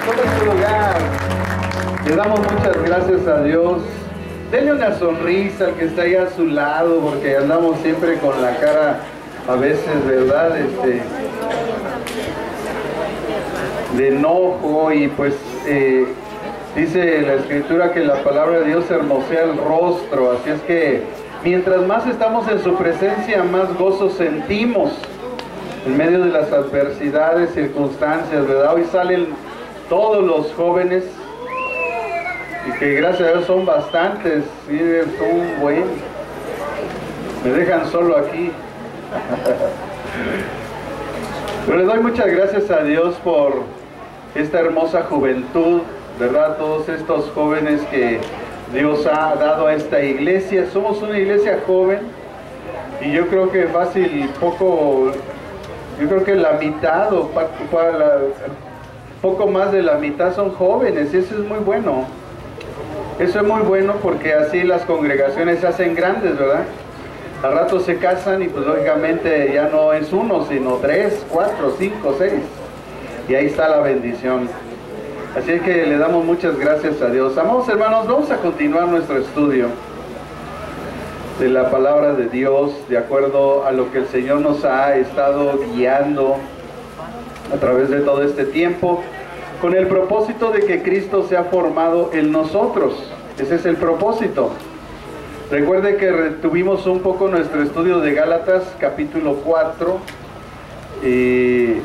Toma su lugar. Le damos muchas gracias a Dios. Denle una sonrisa al que está ahí a su lado, porque andamos siempre con la cara, a veces, ¿verdad? De enojo, y pues dice la Escritura que la palabra de Dios hermosea el rostro. Así es que mientras más estamos en su presencia, más gozo sentimos en medio de las adversidades, circunstancias, ¿verdad? Hoy salen todos los jóvenes, y que gracias a Dios son bastantes. Sí, son buenos. Me dejan solo aquí. Pero le doy muchas gracias a Dios por esta hermosa juventud, ¿verdad? Todos estos jóvenes que Dios ha dado a esta iglesia. Somos una iglesia joven, y yo creo que fácil, yo creo que la mitad o poco más de la mitad son jóvenes, y eso es muy bueno. Eso es muy bueno, porque así las congregaciones se hacen grandes, ¿verdad? Al rato se casan y pues lógicamente ya no es uno, sino 3, 4, 5, 6. Y ahí está la bendición. Así que le damos muchas gracias a Dios. Amados hermanos, vamos a continuar nuestro estudio de la palabra de Dios, de acuerdo a lo que el Señor nos ha estado guiando a través de todo este tiempo, con el propósito de que Cristo sea formado en nosotros. Ese es el propósito. Recuerde que retuvimos un poco nuestro estudio de Gálatas, capítulo 4,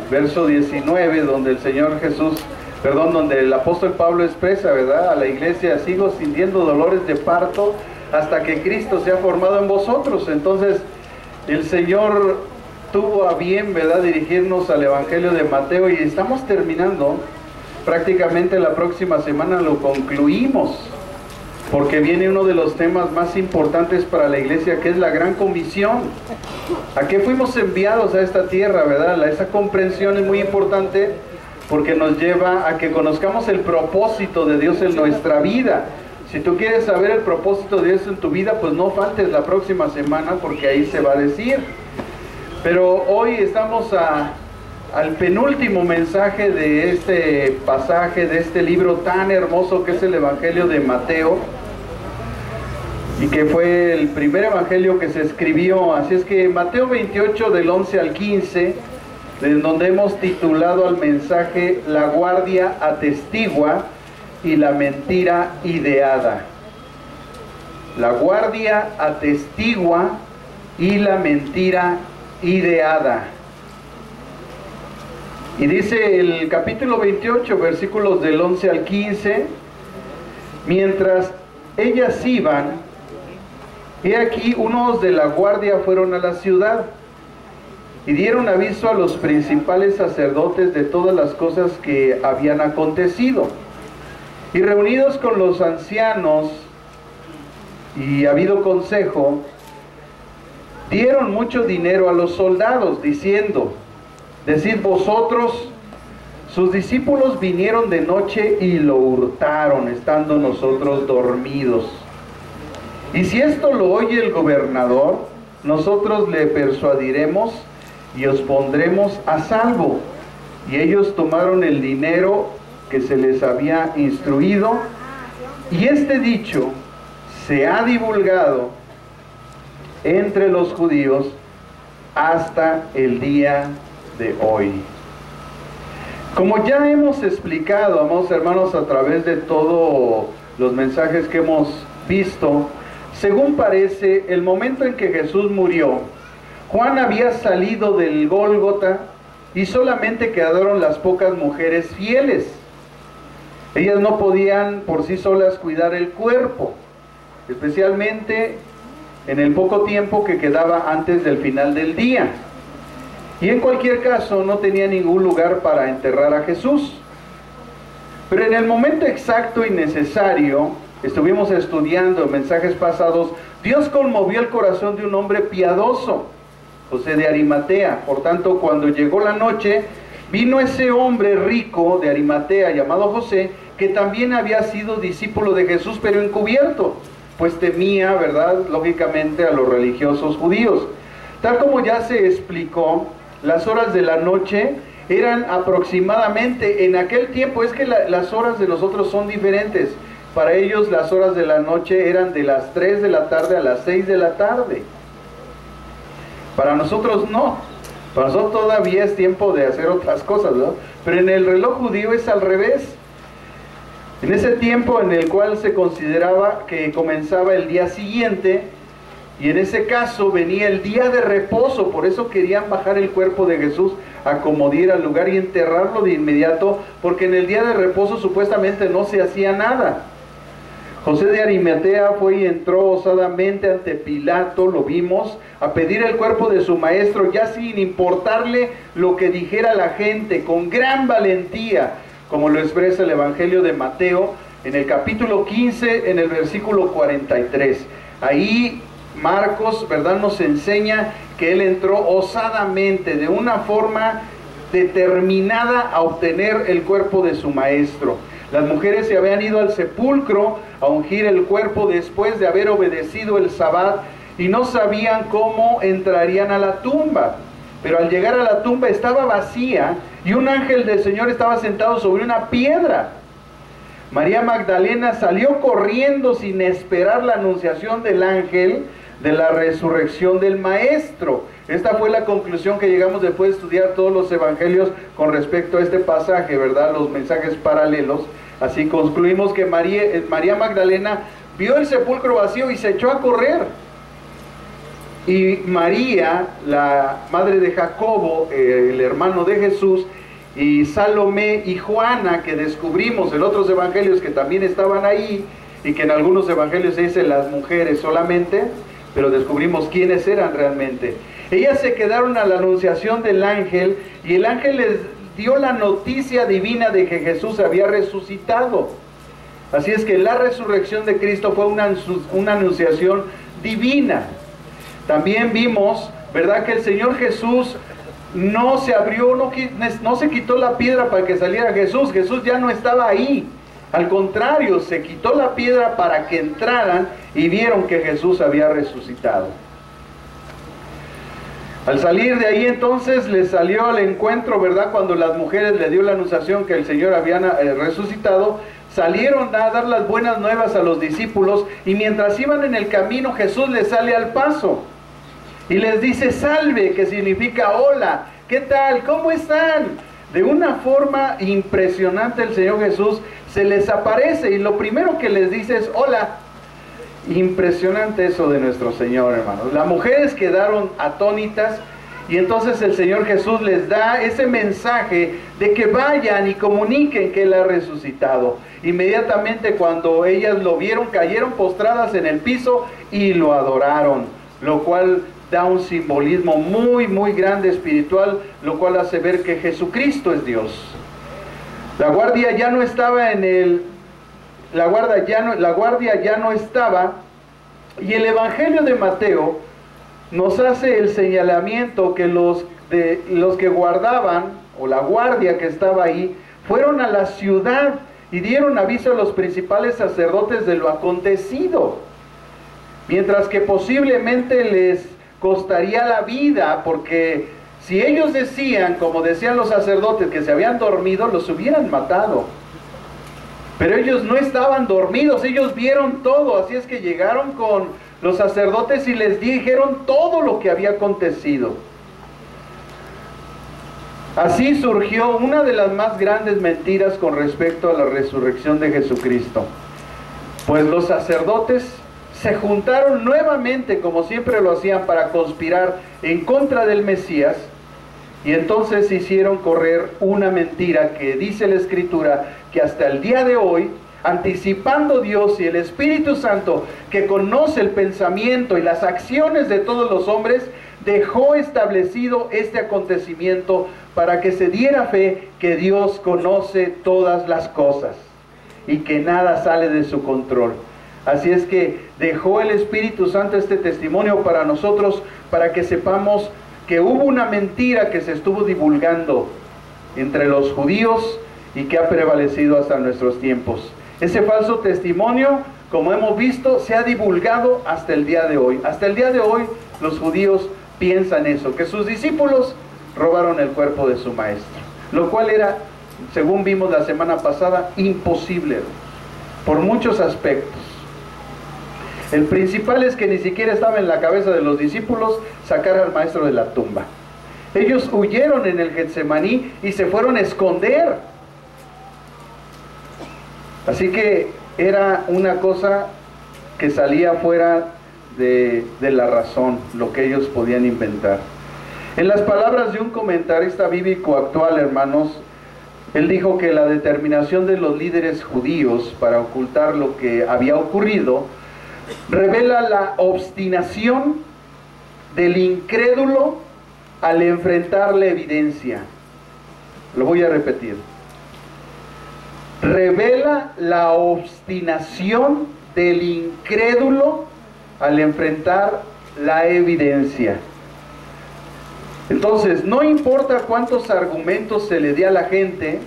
verso 19, donde el Señor Jesús, donde el apóstol Pablo expresa, ¿verdad?, a la iglesia: sigo sintiendo dolores de parto hasta que Cristo sea formado en vosotros. Entonces, el Señor tuvo a bien, ¿verdad?, dirigirnos al Evangelio de Mateo, y estamos terminando. Prácticamente la próxima semana lo concluimos, porque viene uno de los temas más importantes para la iglesia, que es la gran comisión. ¿A qué fuimos enviados a esta tierra, verdad? Esa comprensión es muy importante, porque nos lleva a que conozcamos el propósito de Dios en nuestra vida. Si tú quieres saber el propósito de Dios en tu vida, pues no faltes la próxima semana, porque ahí se va a decir. Pero hoy estamos al penúltimo mensaje de este pasaje, de este libro tan hermoso que es el Evangelio de Mateo, y que fue el primer evangelio que se escribió. Así es que Mateo 28, del 11 al 15, en donde hemos titulado al mensaje: la guardia atestigua y la mentira ideada. La guardia atestigua y la mentira ideada. Y dice el capítulo 28, versículos del 11 al 15: mientras ellas iban, he aquí unos de la guardia fueron a la ciudad y dieron aviso a los principales sacerdotes de todas las cosas que habían acontecido. Y reunidos con los ancianos y habido consejo, dieron mucho dinero a los soldados, diciendo: decid vosotros, sus discípulos vinieron de noche y lo hurtaron, estando nosotros dormidos. Y si esto lo oye el gobernador, nosotros le persuadiremos y os pondremos a salvo. Y ellos tomaron el dinero que se les había instruido, y este dicho se ha divulgado entre los judíos hasta el día de hoy. Como ya hemos explicado, amados hermanos, a través de todos los mensajes que hemos visto, según parece, el momento en que Jesús murió, Juan había salido del Gólgota y solamente quedaron las pocas mujeres fieles. Ellas no podían por sí solas cuidar el cuerpo, especialmente en el poco tiempo que quedaba antes del final del día. Y en cualquier caso no tenía ningún lugar para enterrar a Jesús. Pero en el momento exacto y necesario, estuvimos estudiando en mensajes pasados, Dios conmovió el corazón de un hombre piadoso, José de Arimatea. Por tanto, cuando llegó la noche, vino ese hombre rico de Arimatea llamado José, que también había sido discípulo de Jesús, pero encubierto, pues temía, ¿verdad?, lógicamente, a los religiosos judíos. Tal como ya se explicó, las horas de la noche eran aproximadamente, en aquel tiempo, es que las horas de nosotros son diferentes. Para ellos las horas de la noche eran de las 3 de la tarde a las 6 de la tarde. Para nosotros no. Para nosotros todavía es tiempo de hacer otras cosas, ¿no? Pero en el reloj judío es al revés. En ese tiempo en el cual se consideraba que comenzaba el día siguiente, y en ese caso venía el día de reposo, por eso querían bajar el cuerpo de Jesús, acomodar al lugar y enterrarlo de inmediato, porque en el día de reposo supuestamente no se hacía nada. José de Arimatea fue y entró osadamente ante Pilato, lo vimos, a pedir el cuerpo de su maestro, ya sin importarle lo que dijera la gente, con gran valentía, como lo expresa el Evangelio de Mateo, en el capítulo 15, en el versículo 43. Ahí Marcos, ¿verdad?, nos enseña que él entró osadamente, de una forma determinada a obtener el cuerpo de su maestro. Las mujeres se habían ido al sepulcro a ungir el cuerpo después de haber obedecido el sabbat y no sabían cómo entrarían a la tumba. Pero al llegar a la tumba estaba vacía y un ángel del Señor estaba sentado sobre una piedra. María Magdalena salió corriendo sin esperar la anunciación del ángel de la resurrección del Maestro. Esta fue la conclusión que llegamos después de estudiar todos los evangelios con respecto a este pasaje, ¿verdad? Los mensajes paralelos. Así concluimos que María Magdalena vio el sepulcro vacío y se echó a correr. Y María, la madre de Jacobo, el hermano de Jesús, y Salomé y Juana, que descubrimos en otros evangelios que también estaban ahí, y que en algunos evangelios se dice las mujeres solamente, pero descubrimos quiénes eran realmente. Ellas se quedaron a la anunciación del ángel, y el ángel les dio la noticia divina de que Jesús había resucitado. Así es que la resurrección de Cristo fue una anunciación divina. También vimos, ¿verdad?, que el Señor Jesús no se abrió, no se quitó la piedra para que saliera Jesús. Jesús ya no estaba ahí. Al contrario, se quitó la piedra para que entraran y vieron que Jesús había resucitado. Al salir de ahí entonces les salió al encuentro, ¿verdad?, cuando las mujeres le dio la anunciación que el Señor había resucitado, salieron a dar las buenas nuevas a los discípulos, y mientras iban en el camino Jesús les sale al paso y les dice salve, que significa hola, ¿qué tal? ¿Cómo están? De una forma impresionante el Señor Jesús se les aparece y lo primero que les dice es hola. Impresionante eso de nuestro Señor, hermanos. Las mujeres quedaron atónitas y entonces el Señor Jesús les da ese mensaje de que vayan y comuniquen que Él ha resucitado. Inmediatamente cuando ellas lo vieron, cayeron postradas en el piso y lo adoraron, lo cual da un simbolismo muy, muy grande espiritual, lo cual hace ver que Jesucristo es Dios. La guardia ya no estaba la guardia ya no estaba, y el Evangelio de Mateo nos hace el señalamiento que los que guardaban, o la guardia que estaba ahí, fueron a la ciudad y dieron aviso a los principales sacerdotes de lo acontecido, mientras que posiblemente les costaría la vida, porque si ellos decían, como decían los sacerdotes, que se habían dormido, los hubieran matado. Pero ellos no estaban dormidos, ellos vieron todo, así es que llegaron con los sacerdotes y les dijeron todo lo que había acontecido. Así surgió una de las más grandes mentiras con respecto a la resurrección de Jesucristo. Pues los sacerdotes se juntaron nuevamente, como siempre lo hacían, para conspirar en contra del Mesías, y entonces hicieron correr una mentira que dice la Escritura que hasta el día de hoy, anticipando Dios y el Espíritu Santo, que conoce el pensamiento y las acciones de todos los hombres, dejó establecido este acontecimiento para que se diera fe que Dios conoce todas las cosas y que nada sale de su control. Así es que dejó el Espíritu Santo este testimonio para nosotros, para que sepamos que hubo una mentira que se estuvo divulgando entre los judíos y que ha prevalecido hasta nuestros tiempos. Ese falso testimonio, como hemos visto, se ha divulgado hasta el día de hoy. Hasta el día de hoy los judíos piensan eso, que sus discípulos robaron el cuerpo de su maestro. lo cual era, según vimos la semana pasada, imposible por muchos aspectos. El principal es que ni siquiera estaba en la cabeza de los discípulos sacar al maestro de la tumba. Ellos huyeron en el Getsemaní y se fueron a esconder. Así que era una cosa que salía fuera de la razón, lo que ellos podían inventar. En las palabras de un comentarista bíblico actual, hermanos, él dijo que la determinación de los líderes judíos para ocultar lo que había ocurrido revela la obstinación del incrédulo al enfrentar la evidencia. Lo voy a repetir. Revela la obstinación del incrédulo al enfrentar la evidencia. Entonces, no importa cuántos argumentos se le dé a la gente,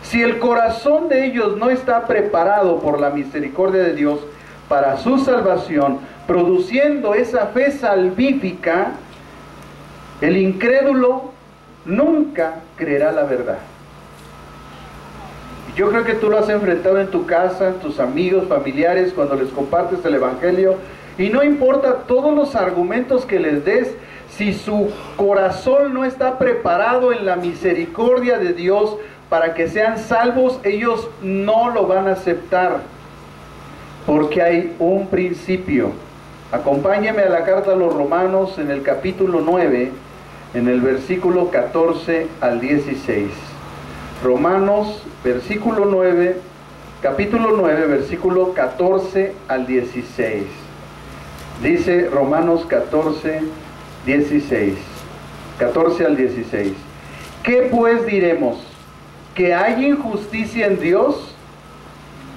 si el corazón de ellos no está preparado por la misericordia de Dios para su salvación, produciendo esa fe salvífica, el incrédulo nunca creerá la verdad. Yo creo que tú lo has enfrentado en tu casa, tus amigos, familiares, cuando les compartes el Evangelio, y no importa todos los argumentos que les des, si su corazón no está preparado en la misericordia de Dios para que sean salvos, ellos no lo van a aceptar, porque hay un principio. Acompáñame a la carta a los Romanos en el capítulo 9, en el versículo 14 al 16. Romanos, versículo 9, capítulo 9, versículo 14 al 16. Dice Romanos 14, 16. 14 al 16. ¿Qué pues diremos? ¿Que hay injusticia en Dios?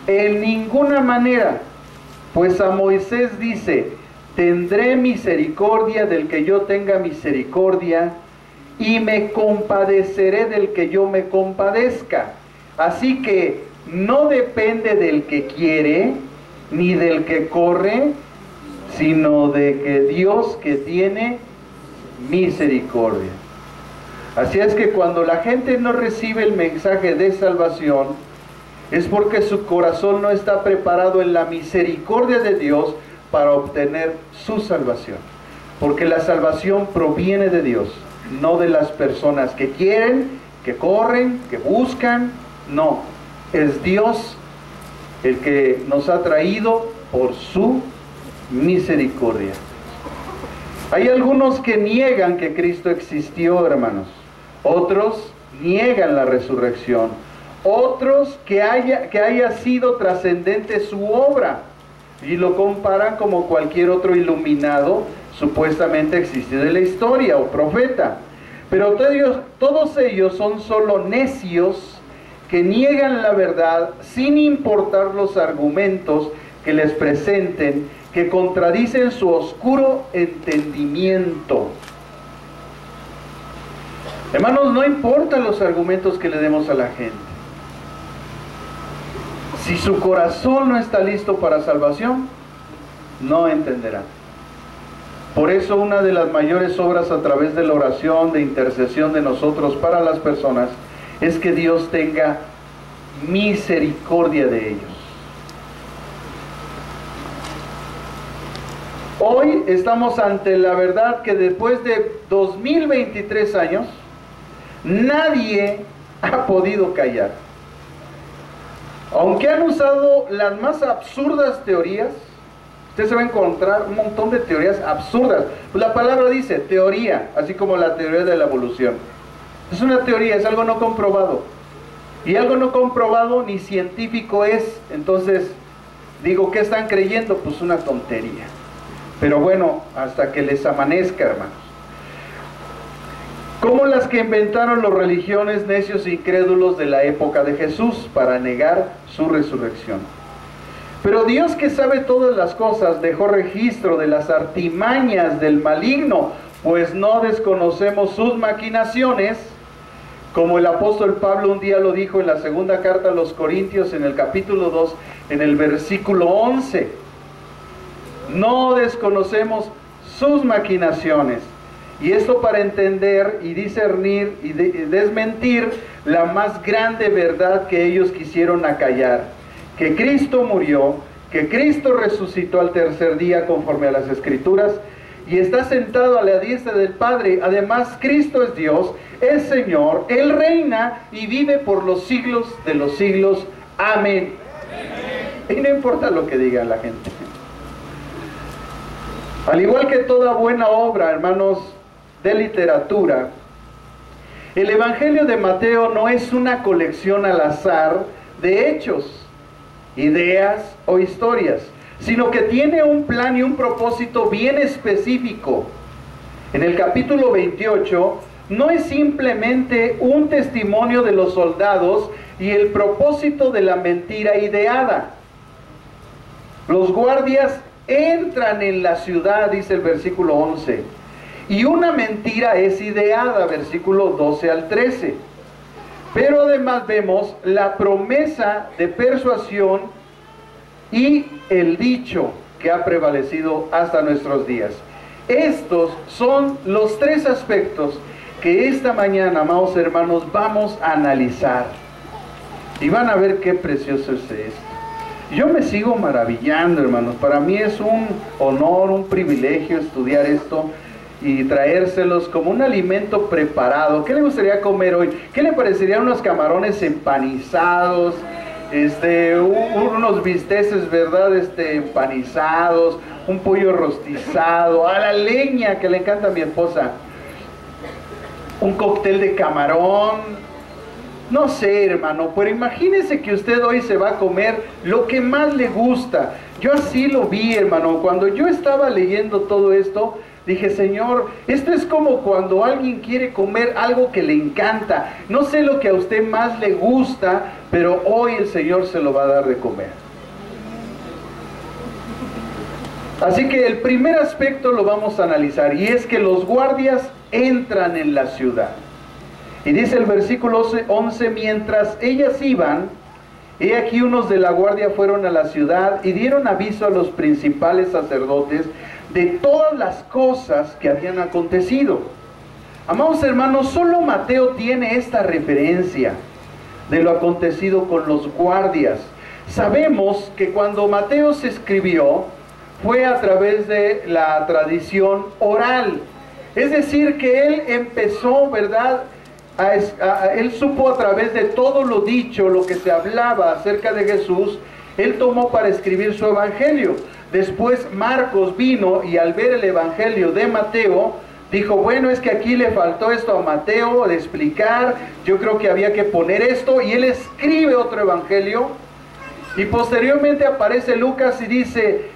En ninguna manera. Pues a Moisés dice: tendré misericordia del que yo tenga misericordia, y me compadeceré del que yo me compadezca. Así que no depende del que quiere, ni del que corre, sino de que Dios que tiene misericordia. Así es que cuando la gente no recibe el mensaje de salvación, es porque su corazón no está preparado en la misericordia de Dios para obtener su salvación. Porque la salvación proviene de Dios, no de las personas que quieren, que corren, que buscan. No, es Dios el que nos ha traído por su misericordia. Hay algunos que niegan que Cristo existió, hermanos. Otros niegan la resurrección. Otros que haya sido trascendente su obra, y lo comparan como cualquier otro iluminado supuestamente existido en la historia o profeta. Pero todos ellos son solo necios que niegan la verdad sin importar los argumentos que les presenten, que contradicen su oscuro entendimiento. Hermanos, no importan los argumentos que le demos a la gente. Si su corazón no está listo para salvación, no entenderá. Por eso una de las mayores obras a través de la oración, de intercesión de nosotros para las personas, es que Dios tenga misericordia de ellos. Hoy estamos ante la verdad que después de 2023 años, nadie ha podido callar. Aunque han usado las más absurdas teorías, usted se va a encontrar un montón de teorías absurdas. Pues la palabra dice teoría, así como la teoría de la evolución. Es una teoría, es algo no comprobado. Y algo no comprobado ni científico es. Entonces, digo, ¿qué están creyendo? Pues una tontería. Pero bueno, hasta que les amanezca, hermanos. Como las que inventaron los religiones necios e incrédulos de la época de Jesús para negar su resurrección. Pero Dios, que sabe todas las cosas, dejó registro de las artimañas del maligno, pues no desconocemos sus maquinaciones, como el apóstol Pablo un día lo dijo en la segunda carta a los Corintios, en el capítulo 2, en el versículo 11. No desconocemos sus maquinaciones. Y esto para entender y discernir y desmentir la más grande verdad que ellos quisieron acallar: que Cristo murió, que Cristo resucitó al tercer día conforme a las Escrituras, y está sentado a la diestra del Padre. Además, Cristo es Dios, es Señor, Él reina y vive por los siglos de los siglos. Amén. Y no importa lo que diga la gente. Al igual que toda buena obra, hermanos, de literatura, el Evangelio de Mateo no es una colección al azar de hechos, ideas o historias, sino que tiene un plan y un propósito bien específico. En el capítulo 28 no es simplemente un testimonio de los soldados y el propósito de la mentira ideada. Los guardias entran en la ciudad, dice el versículo 11, y una mentira es ideada, versículo 12 al 13. Pero además vemos la promesa de persuasión y el dicho que ha prevalecido hasta nuestros días. Estos son los tres aspectos que esta mañana, amados hermanos, vamos a analizar. Y van a ver qué precioso es esto. Yo me sigo maravillando, hermanos. Para mí es un honor, un privilegio estudiar esto y traérselos como un alimento preparado. ¿Qué le gustaría comer hoy? ¿Qué le parecerían unos camarones empanizados? Unos bisteces, ¿verdad? Empanizados, un pollo rostizado, a la leña que le encanta a mi esposa, un cóctel de camarón. No sé, hermano, pero imagínese que usted hoy se va a comer lo que más le gusta. Yo así lo vi, hermano. Cuando yo estaba leyendo todo esto, dije, Señor, esto es como cuando alguien quiere comer algo que le encanta. No sé lo que a usted más le gusta, pero hoy el Señor se lo va a dar de comer. Así que el primer aspecto lo vamos a analizar, y es que los guardias entran en la ciudad. Y dice el versículo 11, mientras ellas iban, he aquí unos de la guardia fueron a la ciudad y dieron aviso a los principales sacerdotes de todas las cosas que habían acontecido. Amados hermanos, solo Mateo tiene esta referencia de lo acontecido con los guardias. Sabemos que cuando Mateo se escribió, fue a través de la tradición oral. Es decir, que él empezó, ¿verdad?, él supo a través de todo lo dicho, lo que se hablaba acerca de Jesús, él tomó para escribir su evangelio. Después Marcos vino y al ver el evangelio de Mateo, dijo, bueno, es que aquí le faltó esto a Mateo de explicar, yo creo que había que poner esto, y él escribe otro evangelio. Y posteriormente aparece Lucas y dice,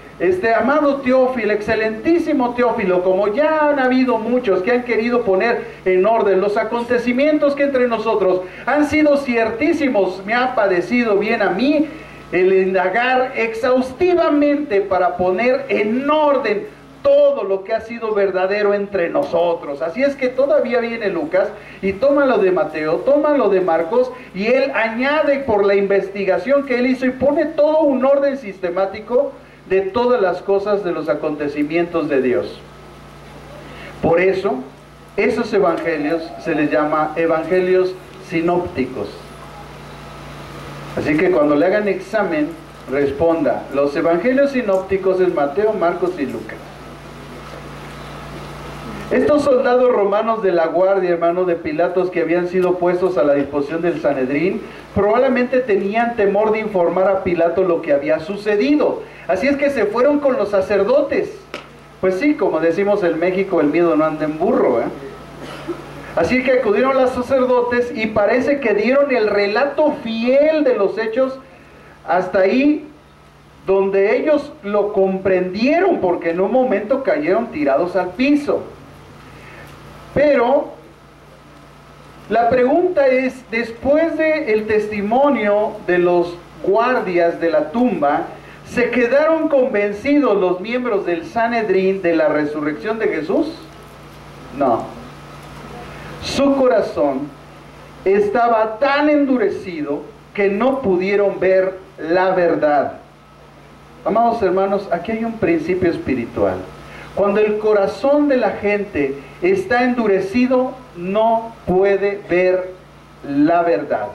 amado Teófilo, excelentísimo Teófilo, como ya han habido muchos que han querido poner en orden los acontecimientos que entre nosotros han sido ciertísimos, me ha parecido bien a mí el indagar exhaustivamente para poner en orden todo lo que ha sido verdadero entre nosotros. Así es que todavía viene Lucas y toma lo de Mateo, toma lo de Marcos, y él añade por la investigación que él hizo y pone todo un orden sistemático de todas las cosas de los acontecimientos de Dios. Por eso, esos evangelios se les llama evangelios sinópticos. Así que cuando le hagan examen, responda, los evangelios sinópticos es Mateo, Marcos y Lucas. Estos soldados romanos de la guardia, hermano, de Pilatos, que habían sido puestos a la disposición del Sanedrín, probablemente tenían temor de informar a Pilato lo que había sucedido. Así es que se fueron con los sacerdotes. Pues sí, como decimos en México, el miedo no anda en burro, ¿eh? Así que acudieron los sacerdotes y parece que dieron el relato fiel de los hechos hasta ahí donde ellos lo comprendieron, porque en un momento cayeron tirados al piso. Pero la pregunta es, después del testimonio de los guardias de la tumba, ¿se quedaron convencidos los miembros del Sanedrín de la resurrección de Jesús? No. Su corazón estaba tan endurecido que no pudieron ver la verdad. Amados hermanos, aquí hay un principio espiritual. Cuando el corazón de la gente está endurecido, no puede ver la verdad.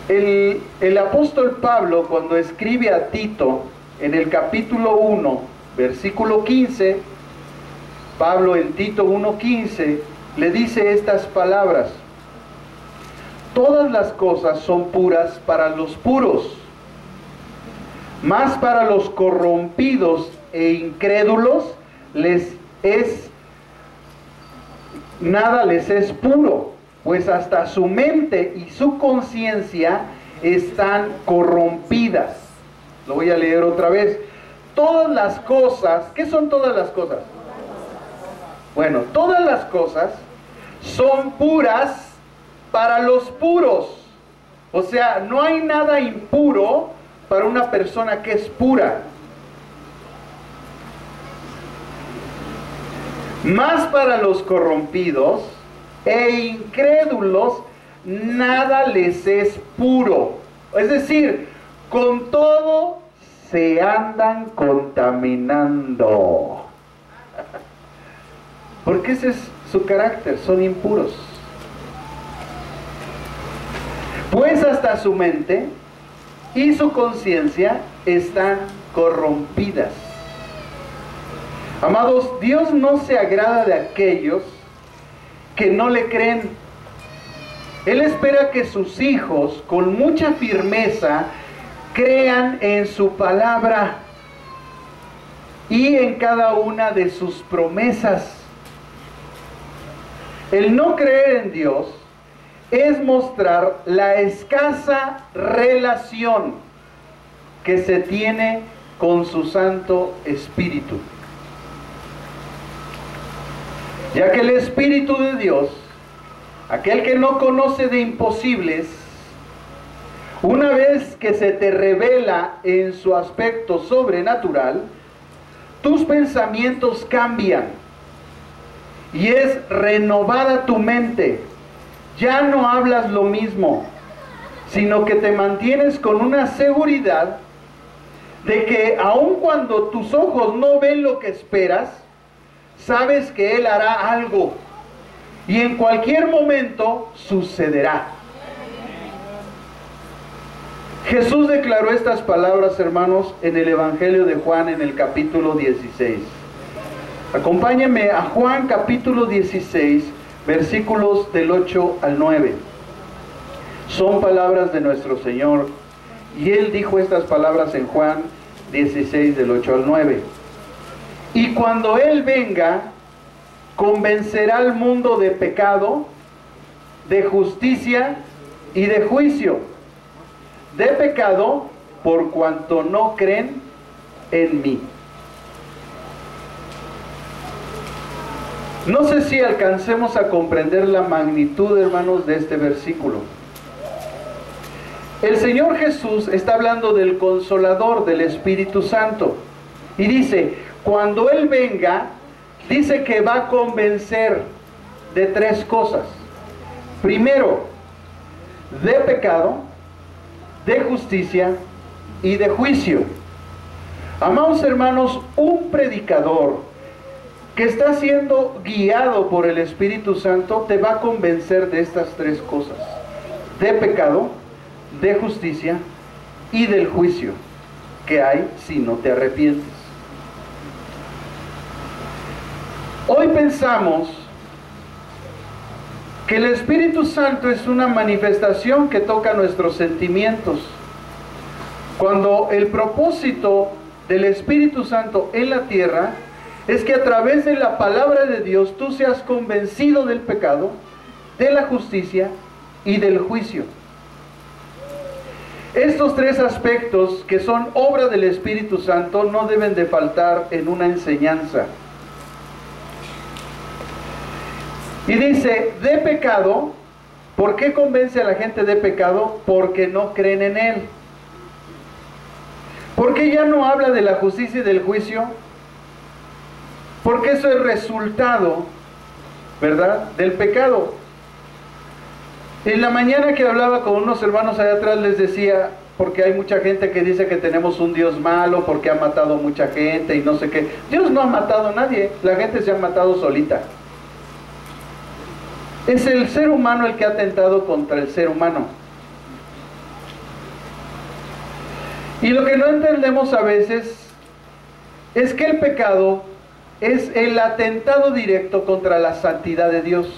El apóstol Pablo, cuando escribe a Tito, en el capítulo 1, versículo 15, Pablo en Tito 1:15, le dice estas palabras: todas las cosas son puras para los puros, mas para los corrompidos e incrédulos nada les es puro, pues hasta su mente y su conciencia están corrompidas. Lo voy a leer otra vez. Todas las cosas, ¿qué son todas las cosas? Bueno, todas las cosas son puras para los puros. O sea, no hay nada impuro para una persona que es pura. Más para los corrompidos e incrédulos, nada les es puro. Es decir, con todo se andan contaminando. Porque ese es su carácter, son impuros. Pues hasta su mente y su conciencia están corrompidas. Amados, Dios no se agrada de aquellos que no le creen. Él espera que sus hijos, con mucha firmeza, crean en su palabra y en cada una de sus promesas. El no creer en Dios es mostrar la escasa relación que se tiene con su Santo Espíritu. Ya que el Espíritu de Dios, aquel que no conoce de imposibles, una vez que se te revela en su aspecto sobrenatural, tus pensamientos cambian y es renovada tu mente. Ya no hablas lo mismo, sino que te mantienes con una seguridad de que aun cuando tus ojos no ven lo que esperas, sabes que Él hará algo y en cualquier momento sucederá. Jesús declaró estas palabras, hermanos, en el Evangelio de Juan, en el capítulo 16. Acompáñenme a Juan capítulo 16, versículos del 8 al 9. Son palabras de nuestro Señor, y Él dijo estas palabras en Juan 16, del 8 al 9. Y cuando Él venga, convencerá al mundo de pecado, de justicia y de juicio. De pecado, por cuanto no creen en mí. No sé si alcancemos a comprender la magnitud, hermanos, de este versículo. El Señor Jesús está hablando del Consolador, del Espíritu Santo. Y dice, cuando Él venga, dice que va a convencer de tres cosas. Primero, de pecado, de justicia y de juicio. Amados hermanos, un predicador que está siendo guiado por el Espíritu Santo te va a convencer de estas tres cosas: de pecado, de justicia y del juicio que hay si no te arrepientes. Hoy pensamos que el Espíritu Santo es una manifestación que toca nuestros sentimientos, cuando el propósito del Espíritu Santo en la tierra es que a través de la palabra de Dios tú seas convencido del pecado, de la justicia y del juicio. Estos tres aspectos, que son obra del Espíritu Santo, no deben de faltar en una enseñanza. Y dice, de pecado. ¿Por qué convence a la gente de pecado? Porque no creen en Él. ¿Por qué ya no habla de la justicia y del juicio? Porque eso es resultado, ¿verdad?, del pecado. En la mañana que hablaba con unos hermanos allá atrás, les decía, porque hay mucha gente que dice que tenemos un Dios malo porque ha matado a mucha gente y no sé qué. Dios no ha matado a nadie, la gente se ha matado solita. Es el ser humano el que ha atentado contra el ser humano. Y lo que no entendemos a veces es que el pecado es el atentado directo contra la santidad de Dios.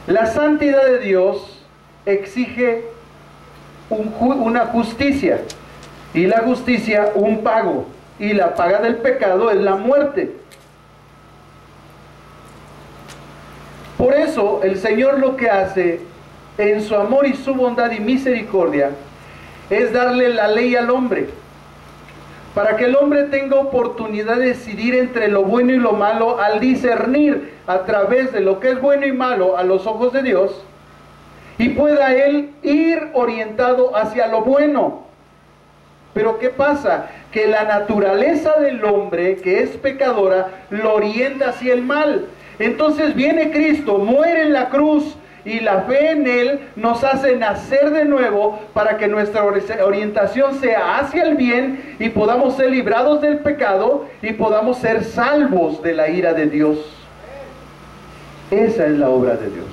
La santidad de Dios exige una justicia, y la justicia un pago, y la paga del pecado es la muerte. Por eso el Señor lo que hace en su amor y su bondad y misericordia es darle la ley al hombre, para que el hombre tenga oportunidad de decidir entre lo bueno y lo malo, al discernir a través de lo que es bueno y malo a los ojos de Dios, y pueda él ir orientado hacia lo bueno. Pero ¿qué pasa? Que la naturaleza del hombre, que es pecadora, lo orienta hacia el mal. Entonces viene Cristo, muere en la cruz, y la fe en Él nos hace nacer de nuevo para que nuestra orientación sea hacia el bien y podamos ser librados del pecado y podamos ser salvos de la ira de Dios. Esa es la obra de Dios.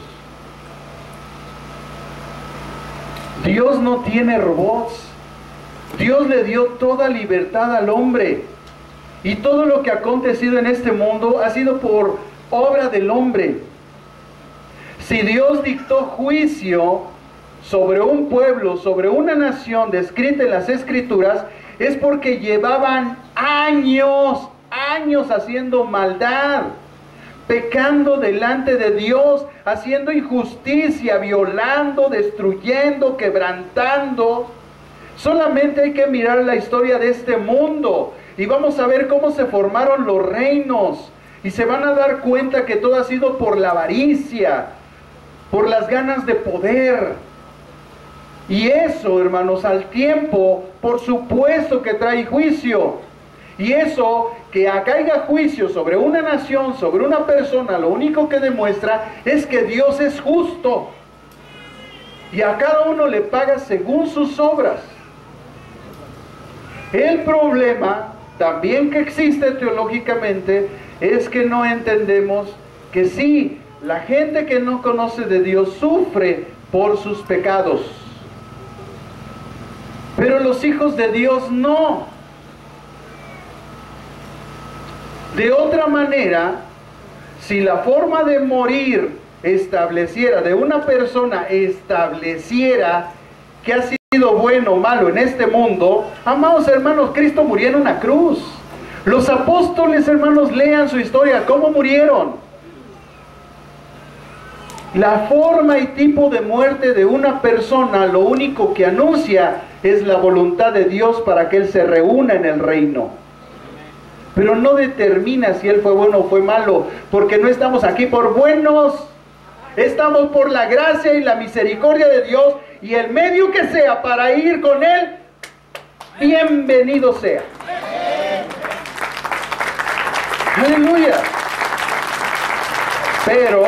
Dios no tiene robots. Dios le dio toda libertad al hombre. Y todo lo que ha acontecido en este mundo ha sido por obra del hombre. Si Dios dictó juicio sobre un pueblo, sobre una nación descrita en las Escrituras, es porque llevaban años haciendo maldad, pecando delante de Dios, haciendo injusticia, violando, destruyendo, quebrantando. Solamente hay que mirar la historia de este mundo y vamos a ver cómo se formaron los reinos, y se van a dar cuenta que todo ha sido por la avaricia, por las ganas de poder. Y eso, hermanos, al tiempo, por supuesto que trae juicio. Y eso, que caiga juicio sobre una nación, sobre una persona, lo único que demuestra es que Dios es justo. Y a cada uno le paga según sus obras. El problema, también que existe teológicamente, es que no entendemos que sí, la gente que no conoce de Dios sufre por sus pecados, pero los hijos de Dios no. De otra manera, si la forma de morir estableciera, de una persona estableciera que ha sido bueno o malo en este mundo, amados hermanos, Cristo murió en una cruz. Los apóstoles, hermanos, lean su historia, cómo murieron. La forma y tipo de muerte de una persona, lo único que anuncia es la voluntad de Dios para que Él se reúna en el reino. Pero no determina si Él fue bueno o fue malo, porque no estamos aquí por buenos, estamos por la gracia y la misericordia de Dios, y el medio que sea para ir con Él, bienvenido sea. Aleluya. Pero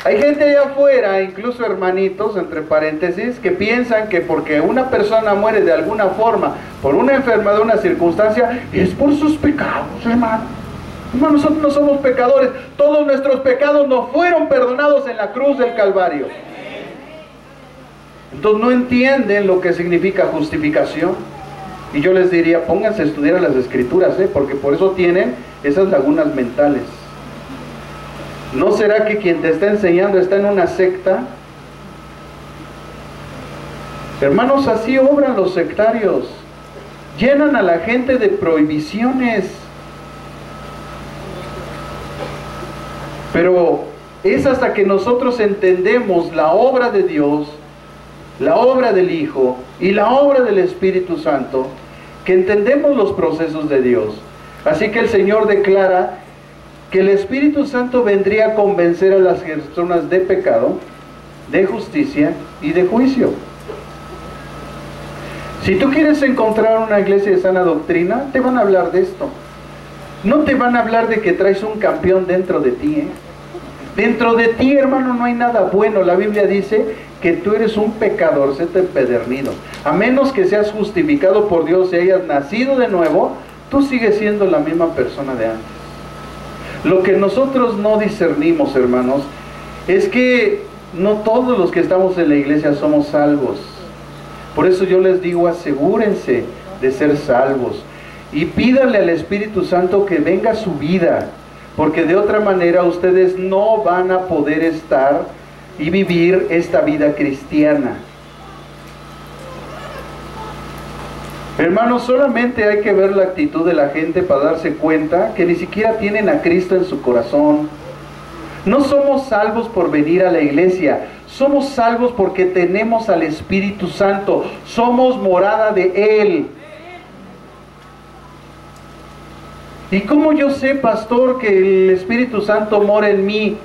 hay gente allá afuera, incluso hermanitos, entre paréntesis, que piensan que porque una persona muere de alguna forma, por una enfermedad, una circunstancia, es por sus pecados, hermano. Hermano, nosotros no somos pecadores. Todos nuestros pecados nos fueron perdonados en la cruz del Calvario. Entonces no entienden lo que significa justificación. Y yo les diría, pónganse a estudiar las Escrituras, porque por eso tienen esas lagunas mentales. ¿No será que quien te está enseñando está en una secta? Hermanos, así obran los sectarios. Llenan a la gente de prohibiciones. Pero es hasta que nosotros entendemos la obra de Dios, la obra del Hijo y la obra del Espíritu Santo, que entendemos los procesos de Dios. Así que el Señor declara que el Espíritu Santo vendría a convencer a las personas de pecado, de justicia y de juicio. Si tú quieres encontrar una iglesia de sana doctrina, te van a hablar de esto. No te van a hablar de que traes un campeón dentro de ti, Dentro de ti, hermano, no hay nada bueno. La Biblia dice que tú eres un pecadorcete empedernido. A menos que seas justificado por Dios y hayas nacido de nuevo, tú sigues siendo la misma persona de antes. Lo que nosotros no discernimos, hermanos, es que no todos los que estamos en la iglesia somos salvos. Por eso yo les digo, asegúrense de ser salvos y pídanle al Espíritu Santo que venga a su vida, porque de otra manera ustedes no van a poder estar y vivir esta vida cristiana. Hermanos, solamente hay que ver la actitud de la gente para darse cuenta que ni siquiera tienen a Cristo en su corazón. No somos salvos por venir a la iglesia, somos salvos porque tenemos al Espíritu Santo, somos morada de Él. ¿Y cómo yo sé, pastor, que el Espíritu Santo mora en mí?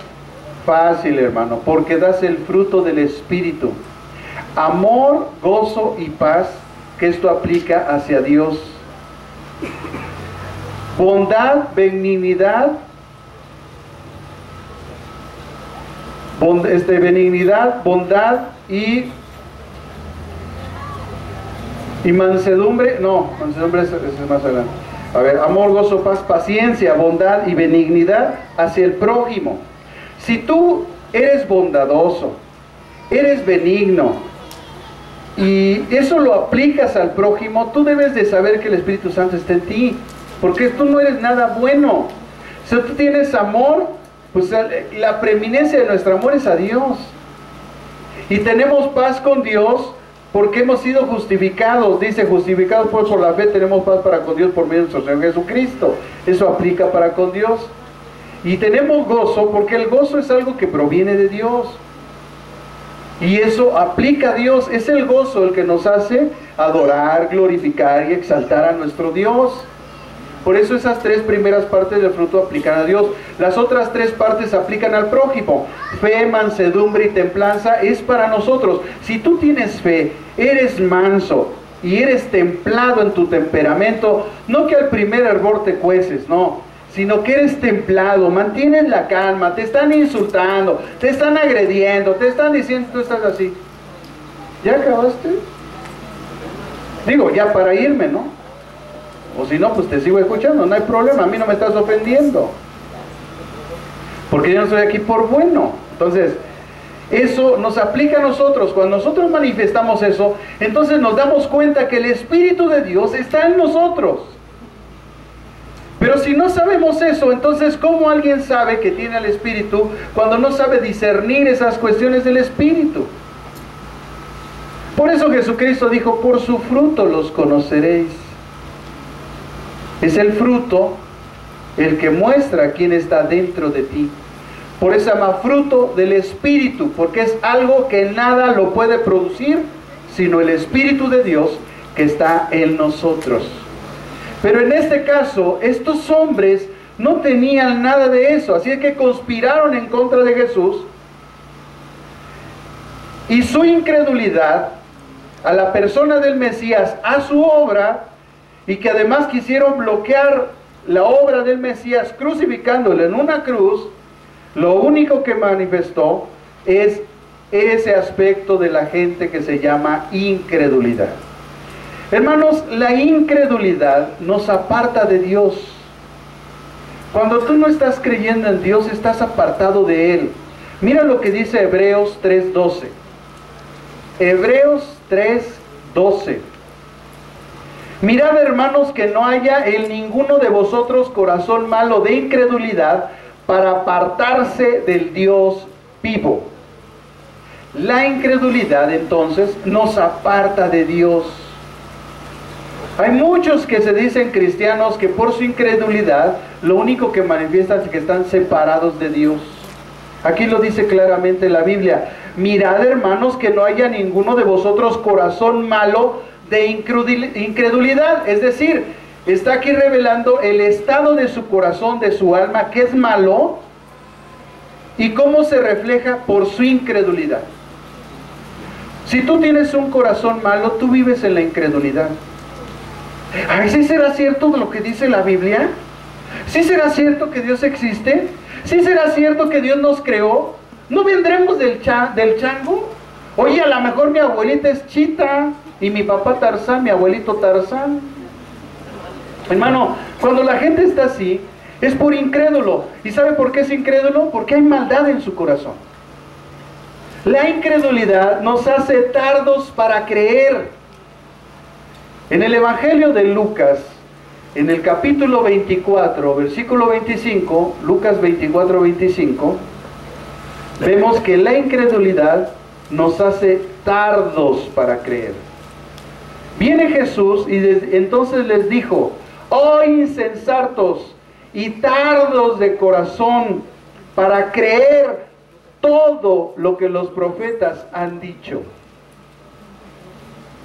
Fácil, hermano, porque das el fruto del Espíritu: amor, gozo y paz, que esto aplica hacia Dios; bondad, benignidad, bondad y mansedumbre. No, mansedumbre es más adelante. A ver, amor, gozo, paz, paciencia, bondad y benignidad hacia el prójimo. Si tú eres bondadoso, eres benigno, y eso lo aplicas al prójimo, tú debes de saber que el Espíritu Santo está en ti, porque tú no eres nada bueno. Si tú tienes amor, pues la preeminencia de nuestro amor es a Dios. Y tenemos paz con Dios porque hemos sido justificados. Dice, justificados pues por la fe, tenemos paz para con Dios por medio de nuestro Señor Jesucristo. Eso aplica para con Dios. Y tenemos gozo porque el gozo es algo que proviene de Dios. Y eso aplica a Dios. Es el gozo el que nos hace adorar, glorificar y exaltar a nuestro Dios. Por eso esas tres primeras partes del fruto aplican a Dios. Las otras tres partes aplican al prójimo. Fe, mansedumbre y templanza es para nosotros. Si tú tienes fe, eres manso y eres templado en tu temperamento, no que al primer hervor te cueces, no, sino que eres templado, mantienes la calma, te están insultando, te están agrediendo, te están diciendo, tú estás así. ¿Ya acabaste? Digo, ya para irme, ¿no? O si no, pues te sigo escuchando, no hay problema, a mí no me estás ofendiendo. Porque yo no estoy aquí por bueno. Entonces, eso nos aplica a nosotros. Cuando nosotros manifestamos eso, entonces nos damos cuenta que el Espíritu de Dios está en nosotros. Pero si no sabemos eso, entonces ¿cómo alguien sabe que tiene al Espíritu cuando no sabe discernir esas cuestiones del Espíritu? Por eso Jesucristo dijo, por su fruto los conoceréis. Es el fruto el que muestra quién está dentro de ti. Por eso se llama fruto del Espíritu, porque es algo que nada lo puede producir, sino el Espíritu de Dios que está en nosotros. Pero en este caso, estos hombres no tenían nada de eso, así es que conspiraron en contra de Jesús, y su incredulidad a la persona del Mesías, a su obra, y que además quisieron bloquear la obra del Mesías crucificándolo en una cruz, lo único que manifestó es ese aspecto de la gente que se llama incredulidad. Hermanos, la incredulidad nos aparta de Dios. Cuando tú no estás creyendo en Dios, estás apartado de Él. Mira lo que dice Hebreos 3:12. Hebreos 3:12. Mirad, hermanos, que no haya en ninguno de vosotros corazón malo de incredulidad para apartarse del Dios vivo. La incredulidad, entonces, nos aparta de Dios. Hay muchos que se dicen cristianos que por su incredulidad lo único que manifiestan es que están separados de Dios. Aquí lo dice claramente la Biblia. Mirad, hermanos, que no haya ninguno de vosotros corazón malo de incredulidad. Es decir, está aquí revelando el estado de su corazón, de su alma, que es malo, y cómo se refleja por su incredulidad. Si tú tienes un corazón malo, tú vives en la incredulidad. Ay, ¿sí será cierto lo que dice la Biblia? ¿Sí será cierto que Dios existe? ¿Sí será cierto que Dios nos creó? ¿No vendremos del chango? Oye, a lo mejor mi abuelita es Chita y mi papá Tarzán, mi abuelito Tarzán. Hermano, cuando la gente está así, es por incrédulo. ¿Y sabe por qué es incrédulo? Porque hay maldad en su corazón. La incredulidad nos hace tardos para creer. En el Evangelio de Lucas, en el capítulo 24, versículo 25, Lucas 24, 25, vemos que la incredulidad nos hace tardos para creer. Viene Jesús y entonces les dijo: oh insensatos y tardos de corazón para creer todo lo que los profetas han dicho.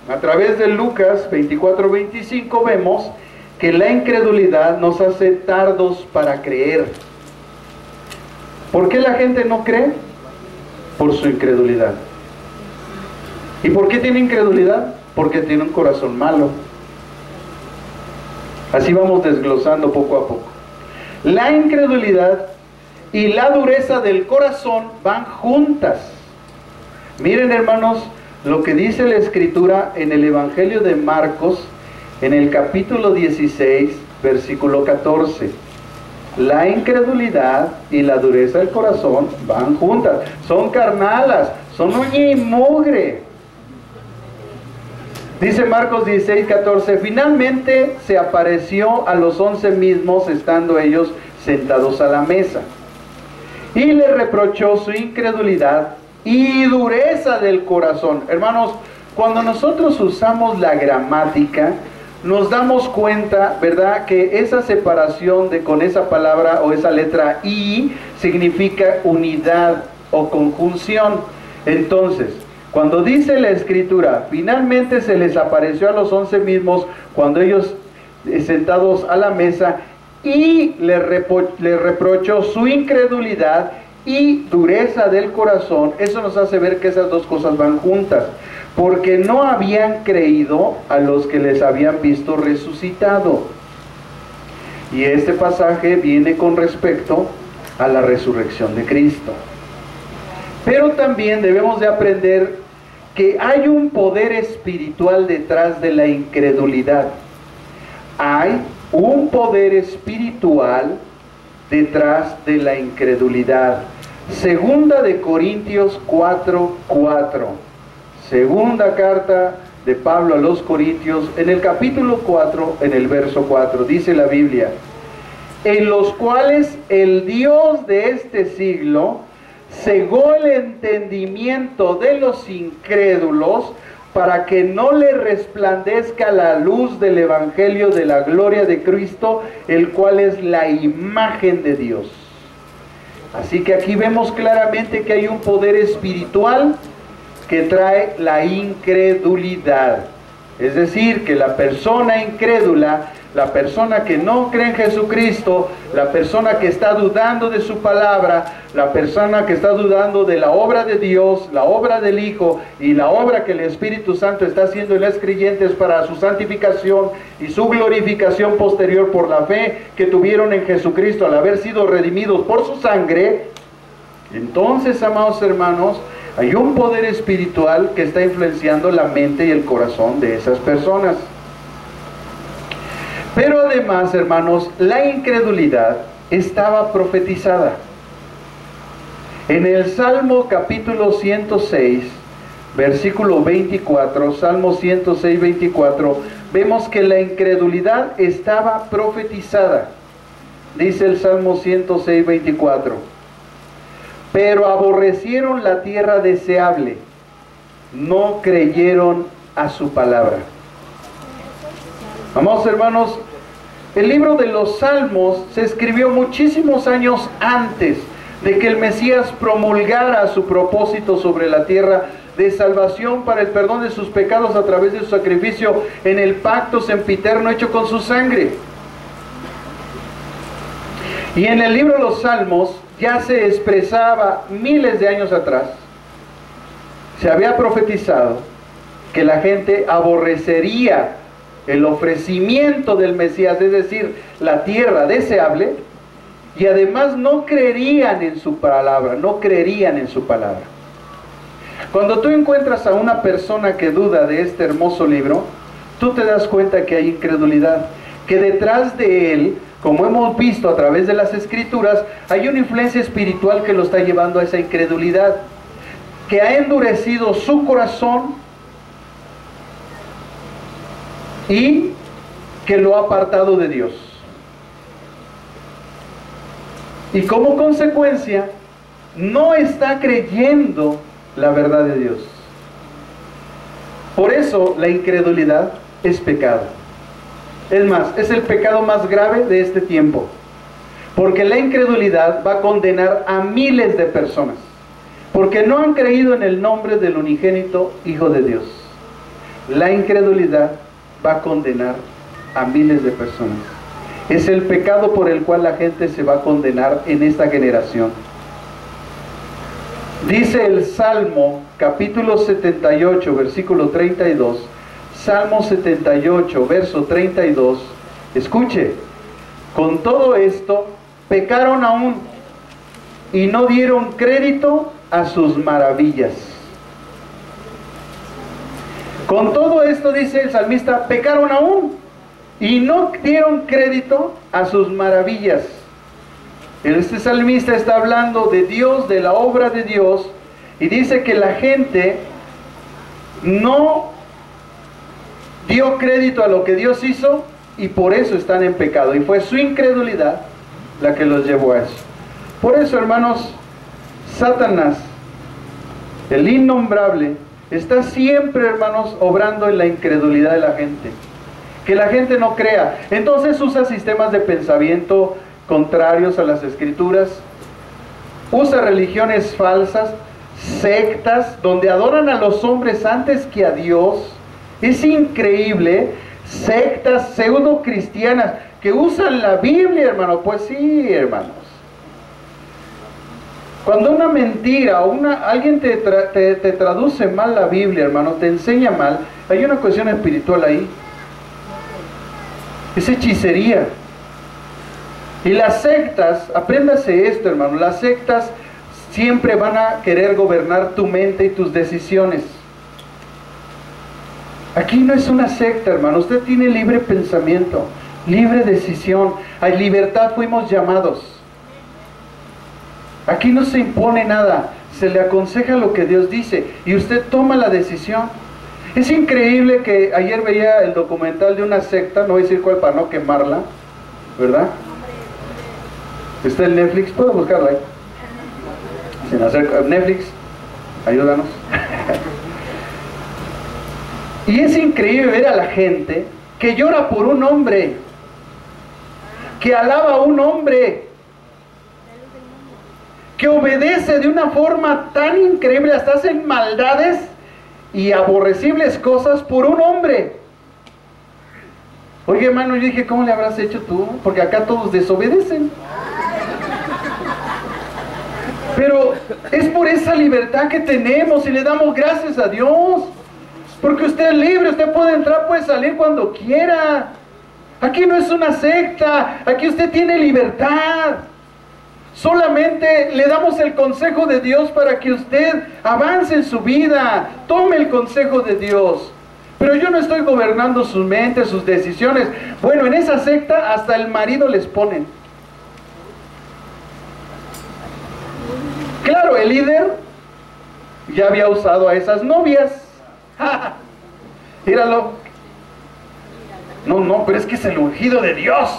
A través de Lucas 24, 25 vemos que la incredulidad nos hace tardos para creer. ¿Por qué la gente no cree? Por su incredulidad. ¿Y por qué tiene incredulidad? Porque tiene un corazón malo. Así vamos desglosando poco a poco. La incredulidad y la dureza del corazón van juntas. Miren, hermanos, lo que dice la Escritura en el Evangelio de Marcos, en el capítulo 16, versículo 14. La incredulidad y la dureza del corazón van juntas. Son carnalas, son uña y mugre. Dice Marcos 16, 14, finalmente se apareció a los 11 mismos, estando ellos sentados a la mesa. Y le reprochó su incredulidad y dureza del corazón. Hermanos, cuando nosotros usamos la gramática, nos damos cuenta, ¿verdad?, que esa separación con esa palabra o esa letra I significa unidad o conjunción. Entonces, cuando dice la Escritura, finalmente se les apareció a los 11 mismos cuando ellos sentados a la mesa, y le reprochó su incredulidad y dureza del corazón, eso nos hace ver que esas dos cosas van juntas, porque no habían creído a los que les habían visto resucitado. Y este pasaje viene con respecto a la resurrección de Cristo. Pero también debemos de aprender que hay un poder espiritual detrás de la incredulidad. Hay un poder espiritual detrás de la incredulidad. Segunda de Corintios 4:4. Segunda carta de Pablo a los Corintios, en el capítulo 4, en el verso 4, dice la Biblia: en los cuales el Dios de este siglo cegó el entendimiento de los incrédulos, para que no le resplandezca la luz del Evangelio de la gloria de Cristo, el cual es la imagen de Dios. Así que aquí vemos claramente que hay un poder espiritual que trae la incredulidad. Es decir, que la persona incrédula, la persona que no cree en Jesucristo, la persona que está dudando de su palabra, la persona que está dudando de la obra de Dios, la obra del Hijo y la obra que el Espíritu Santo está haciendo en los creyentes para su santificación y su glorificación posterior por la fe que tuvieron en Jesucristo al haber sido redimidos por su sangre. Entonces, amados hermanos, hay un poder espiritual que está influenciando la mente y el corazón de esas personas. Pero además, hermanos, la incredulidad estaba profetizada. En el Salmo capítulo 106, versículo 24, Salmo 106, 24, vemos que la incredulidad estaba profetizada. Dice el Salmo 106, 24: pero aborrecieron la tierra deseable, no creyeron a su palabra. Amados hermanos, el libro de los Salmos se escribió muchísimos años antes de que el Mesías promulgara su propósito sobre la tierra de salvación para el perdón de sus pecados a través de su sacrificio en el pacto sempiterno hecho con su sangre. Y en el libro de los Salmos ya se expresaba miles de años atrás, se había profetizado que la gente aborrecería el ofrecimiento del Mesías, es decir, la tierra deseable, y además no creerían en su palabra, no creerían en su palabra. Cuando tú encuentras a una persona que duda de este hermoso libro, tú te das cuenta que hay incredulidad, que detrás de él, como hemos visto a través de las Escrituras, hay una influencia espiritual que lo está llevando a esa incredulidad, que ha endurecido su corazón y que lo ha apartado de Dios. Y como consecuencia, no está creyendo la verdad de Dios. Por eso la incredulidad es pecado. Es más, es el pecado más grave de este tiempo. Porque la incredulidad va a condenar a miles de personas. Porque no han creído en el nombre del unigénito Hijo de Dios. La incredulidad va a condenar a miles de personas. Es el pecado por el cual la gente se va a condenar en esta generación. Dice el Salmo, capítulo 78, versículo 32. Salmo 78, verso 32. Escuche, con todo esto pecaron aún y no dieron crédito a sus maravillas. Con todo esto, dice el salmista, pecaron aún y no dieron crédito a sus maravillas. Este salmista está hablando de Dios, de la obra de Dios, y dice que la gente no dio crédito a lo que Dios hizo y por eso están en pecado. Y fue su incredulidad la que los llevó a eso. Por eso, hermanos, Satanás, el innombrable, está siempre, hermanos, obrando en la incredulidad de la gente. Que la gente no crea. Entonces usa sistemas de pensamiento contrarios a las Escrituras. Usa religiones falsas, sectas, donde adoran a los hombres antes que a Dios. Es increíble. Sectas pseudo cristianas que usan la Biblia, hermano. Pues sí, hermanos. Cuando una mentira o alguien te traduce mal la Biblia, hermano, te enseña mal, hay una cuestión espiritual ahí. Es hechicería. Y las sectas, apréndase esto, hermano, las sectas siempre van a querer gobernar tu mente y tus decisiones. Aquí no es una secta, hermano, usted tiene libre pensamiento, libre decisión, a libertad fuimos llamados. Aquí no se impone nada, se le aconseja lo que Dios dice y usted toma la decisión. Es increíble que ayer veía el documental de una secta, no voy a decir cuál para no quemarla, ¿verdad? Está en Netflix, puedo buscarla ahí. Sin hacer Netflix, ayúdanos. Y es increíble ver a la gente que llora por un hombre, que alaba a un hombre, que obedece de una forma tan increíble, hasta hacen maldades y aborrecibles cosas por un hombre. Oye, hermano, yo dije, ¿cómo le habrás hecho tú? Porque acá todos desobedecen. Pero es por esa libertad que tenemos y le damos gracias a Dios. Porque usted es libre, usted puede entrar, puede salir cuando quiera. Aquí no es una secta, aquí usted tiene libertad. Solamente le damos el consejo de Dios para que usted avance en su vida, tome el consejo de Dios. Pero yo no estoy gobernando su mente, sus decisiones. Bueno, en esa secta hasta el marido les ponen. Claro, el líder ya había usado a esas novias. Míralo. No, pero es que es el ungido de Dios.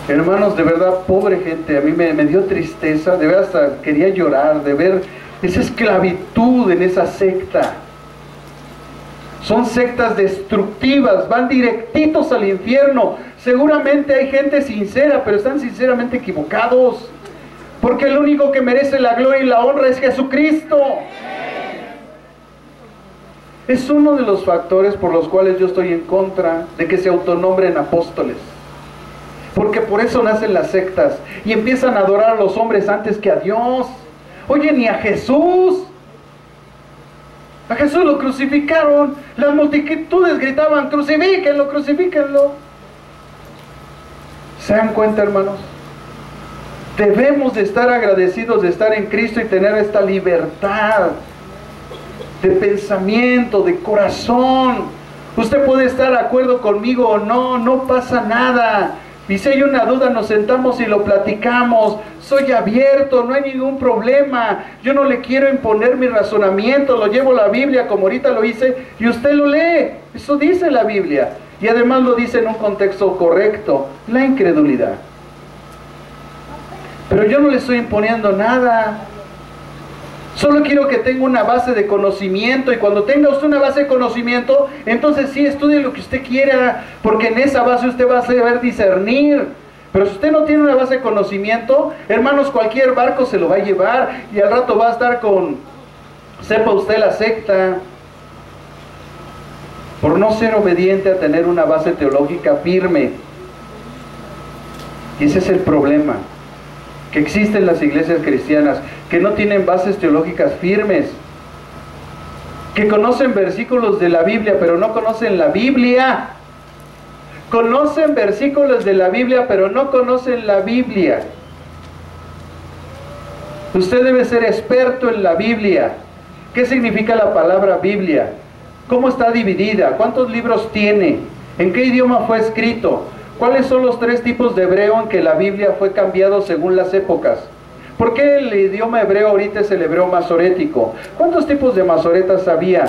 Hermanos, de verdad, pobre gente, a mí me dio tristeza, de verdad hasta quería llorar, de ver esa esclavitud en esa secta. Son sectas destructivas, van directitos al infierno. Seguramente hay gente sincera, pero están sinceramente equivocados. Porque el único que merece la gloria y la honra es Jesucristo. Es uno de los factores por los cuales yo estoy en contra de que se autonombren apóstoles. Porque por eso nacen las sectas y empiezan a adorar a los hombres antes que a Dios. Oye, ni a Jesús. A Jesús lo crucificaron. Las multitudes gritaban, crucifíquenlo, crucifíquenlo. ¿Se dan cuenta, hermanos? Debemos de estar agradecidos de estar en Cristo y tener esta libertad de pensamiento, de corazón. Usted puede estar de acuerdo conmigo o no, no pasa nada. Y si hay una duda, nos sentamos y lo platicamos. Soy abierto, no hay ningún problema. Yo no le quiero imponer mi razonamiento, lo llevo a la Biblia como ahorita lo hice y usted lo lee. Eso dice la Biblia. Y además lo dice en un contexto correcto, la incredulidad. Pero yo no le estoy imponiendo nada. Solo quiero que tenga una base de conocimiento, y cuando tenga usted una base de conocimiento, entonces sí, estudie lo que usted quiera, porque en esa base usted va a saber discernir. Pero si usted no tiene una base de conocimiento, hermanos, cualquier barco se lo va a llevar, y al rato va a estar con, sepa usted, la secta, por no ser obediente a tener una base teológica firme. Y ese es el problema que existe en las iglesias cristianas, que no tienen bases teológicas firmes, que conocen versículos de la Biblia, pero no conocen la Biblia. Conocen versículos de la Biblia, pero no conocen la Biblia. Usted debe ser experto en la Biblia. ¿Qué significa la palabra Biblia? ¿Cómo está dividida? ¿Cuántos libros tiene? ¿En qué idioma fue escrito? ¿Cuáles son los 3 tipos de hebreo en que la Biblia fue cambiado según las épocas? ¿Por qué el idioma hebreo ahorita es el hebreo masorético? ¿Cuántos tipos de masoretas había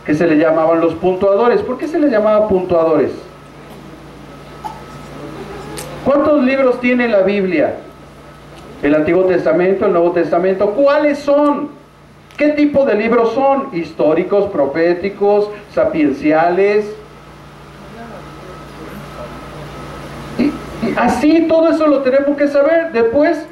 que se le llamaban los puntuadores? ¿Por qué se les llamaba puntuadores? ¿Cuántos libros tiene la Biblia? El Antiguo Testamento, el Nuevo Testamento. ¿Cuáles son? ¿Qué tipo de libros son? Históricos, proféticos, sapienciales. Y así todo eso lo tenemos que saber. Después,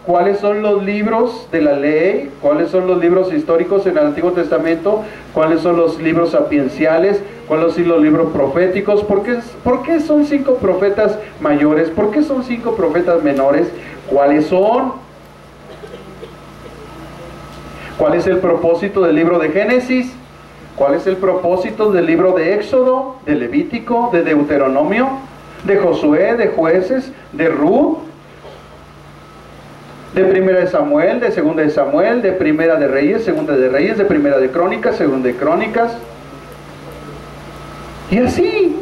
¿cuáles son los libros de la ley? ¿Cuáles son los libros históricos en el Antiguo Testamento? ¿Cuáles son los libros sapienciales? ¿Cuáles son los libros proféticos? ¿Por qué son 5 profetas mayores? ¿Por qué son 5 profetas menores? ¿Cuáles son? ¿Cuál es el propósito del libro de Génesis? ¿Cuál es el propósito del libro de Éxodo, de Levítico, de Deuteronomio, de Josué, de Jueces, de Ruth, de Primera de Samuel, de Segunda de Samuel, de Primera de Reyes, Segunda de Reyes, de Primera de Crónicas, Segunda de Crónicas? Y así,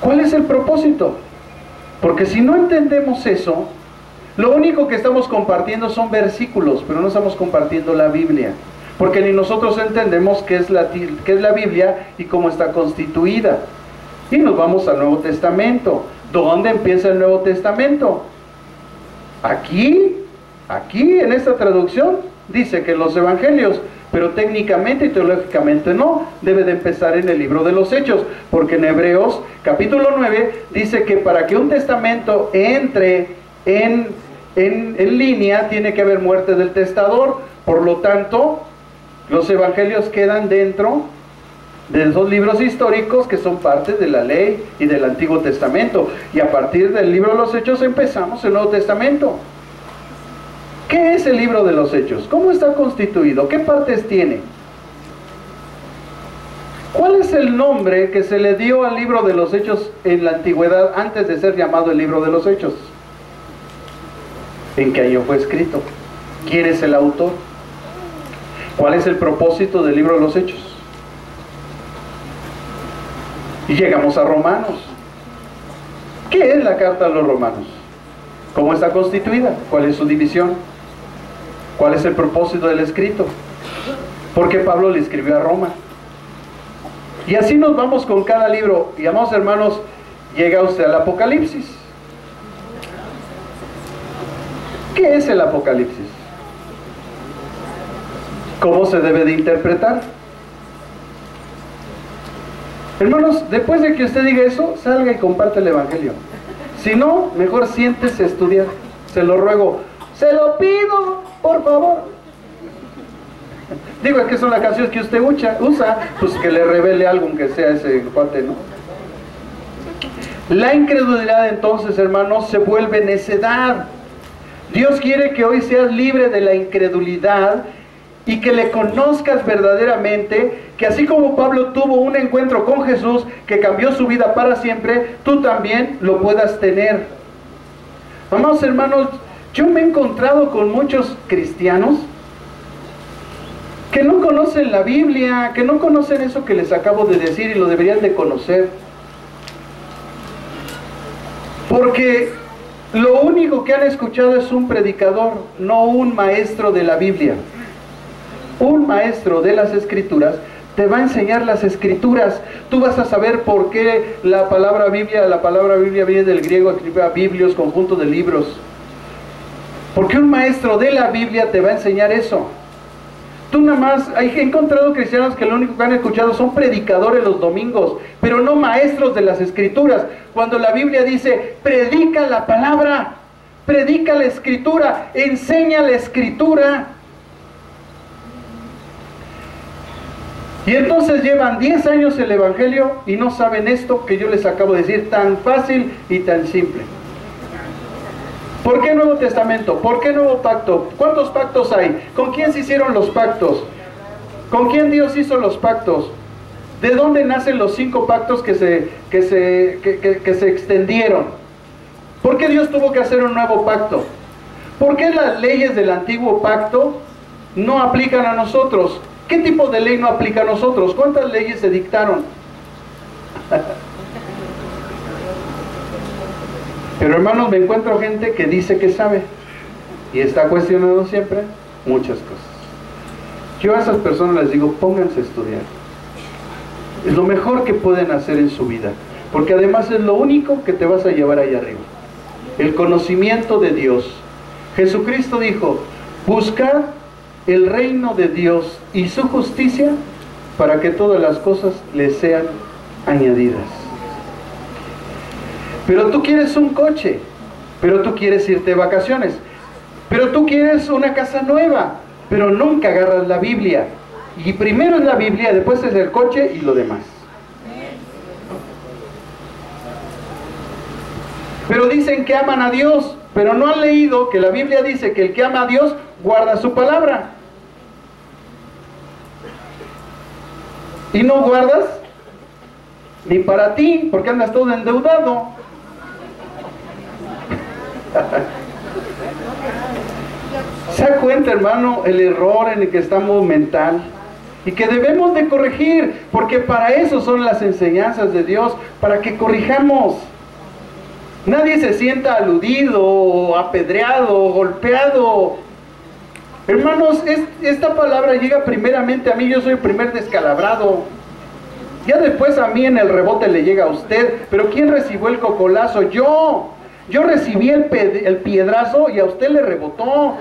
¿cuál es el propósito? Porque si no entendemos eso, lo único que estamos compartiendo son versículos, pero no estamos compartiendo la Biblia. Porque ni nosotros entendemos qué es la Biblia y cómo está constituida. Y nos vamos al Nuevo Testamento. ¿Dónde empieza el Nuevo Testamento? Aquí en esta traducción dice que los evangelios, pero técnicamente y teológicamente no, debe de empezar en el libro de los Hechos, porque en Hebreos capítulo 9 dice que para que un testamento entre en línea tiene que haber muerte del testador. Por lo tanto, los evangelios quedan dentro de esos libros históricos que son parte de la ley y del Antiguo Testamento, y a partir del libro de los Hechos empezamos el Nuevo Testamento. ¿Qué es el libro de los Hechos? ¿Cómo está constituido? ¿Qué partes tiene? ¿Cuál es el nombre que se le dio al libro de los Hechos en la antigüedad antes de ser llamado el libro de los Hechos? ¿En qué año fue escrito? ¿Quién es el autor? ¿Cuál es el propósito del libro de los Hechos? Y llegamos a Romanos. ¿Qué es la carta a los Romanos? ¿Cómo está constituida? ¿Cuál es su división? ¿Cuál es el propósito del escrito? ¿Por qué Pablo le escribió a Roma? Y así nos vamos con cada libro. Y amados hermanos, llega usted al Apocalipsis. ¿Qué es el Apocalipsis? ¿Cómo se debe de interpretar? Hermanos, después de que usted diga eso, salga y comparte el Evangelio. Si no, mejor siéntese a estudiar. Se lo ruego. Se lo pido, por favor. Digo, es que son las canciones que usted usa, pues que le revele algo, aunque sea ese cuate, ¿no? La incredulidad, entonces, hermanos, se vuelve necedad. Dios quiere que hoy seas libre de la incredulidad y que le conozcas verdaderamente, que así como Pablo tuvo un encuentro con Jesús que cambió su vida para siempre, tú también lo puedas tener. Amados hermanos, yo me he encontrado con muchos cristianos que no conocen la Biblia, que no conocen eso que les acabo de decir y lo deberían de conocer. Porque lo único que han escuchado es un predicador, no un maestro de la Biblia. Un maestro de las Escrituras te va a enseñar las Escrituras. Tú vas a saber por qué la palabra Biblia viene del griego, escribe biblios, conjunto de libros. Porque un maestro de la Biblia te va a enseñar eso. Tú nada más, he encontrado cristianos que lo único que han escuchado son predicadores los domingos, pero no maestros de las Escrituras. Cuando la Biblia dice, predica la palabra, predica la Escritura, enseña la Escritura. Y entonces llevan 10 años el Evangelio y no saben esto que yo les acabo de decir, tan fácil y tan simple. ¿Por qué Nuevo Testamento? ¿Por qué Nuevo Pacto? ¿Cuántos pactos hay? ¿Con quién se hicieron los pactos? ¿Con quién Dios hizo los pactos? ¿De dónde nacen los 5 pactos que se extendieron? ¿Por qué Dios tuvo que hacer un nuevo pacto? ¿Por qué las leyes del antiguo pacto no aplican a nosotros? ¿Qué tipo de ley no aplica a nosotros? ¿Cuántas leyes se dictaron? Pero hermanos, me encuentro gente que dice que sabe y está cuestionando siempre muchas cosas. Yo a esas personas les digo, pónganse a estudiar. Es lo mejor que pueden hacer en su vida, porque además es lo único que te vas a llevar allá arriba. El conocimiento de Dios. Jesucristo dijo, buscad el reino de Dios y su justicia para que todas las cosas les sean añadidas. Pero tú quieres un coche, pero tú quieres irte de vacaciones, pero tú quieres una casa nueva, pero nunca agarras la Biblia. Y primero es la Biblia, después es el coche y lo demás. Pero dicen que aman a Dios, pero no han leído que la Biblia dice que el que ama a Dios guarda su palabra. Y no guardas ni para ti, porque andas todo endeudado. ¿Se da cuenta, hermano, el error en el que estamos mental? Y que debemos de corregir, porque para eso son las enseñanzas de Dios, para que corrijamos. Nadie se sienta aludido, apedreado, golpeado. Hermanos, esta palabra llega primeramente a mí, yo soy el primer descalabrado. Ya después a mí en el rebote le llega a usted, pero ¿quién recibió el cocolazo? Yo. Yo recibí el piedrazo y a usted le rebotó.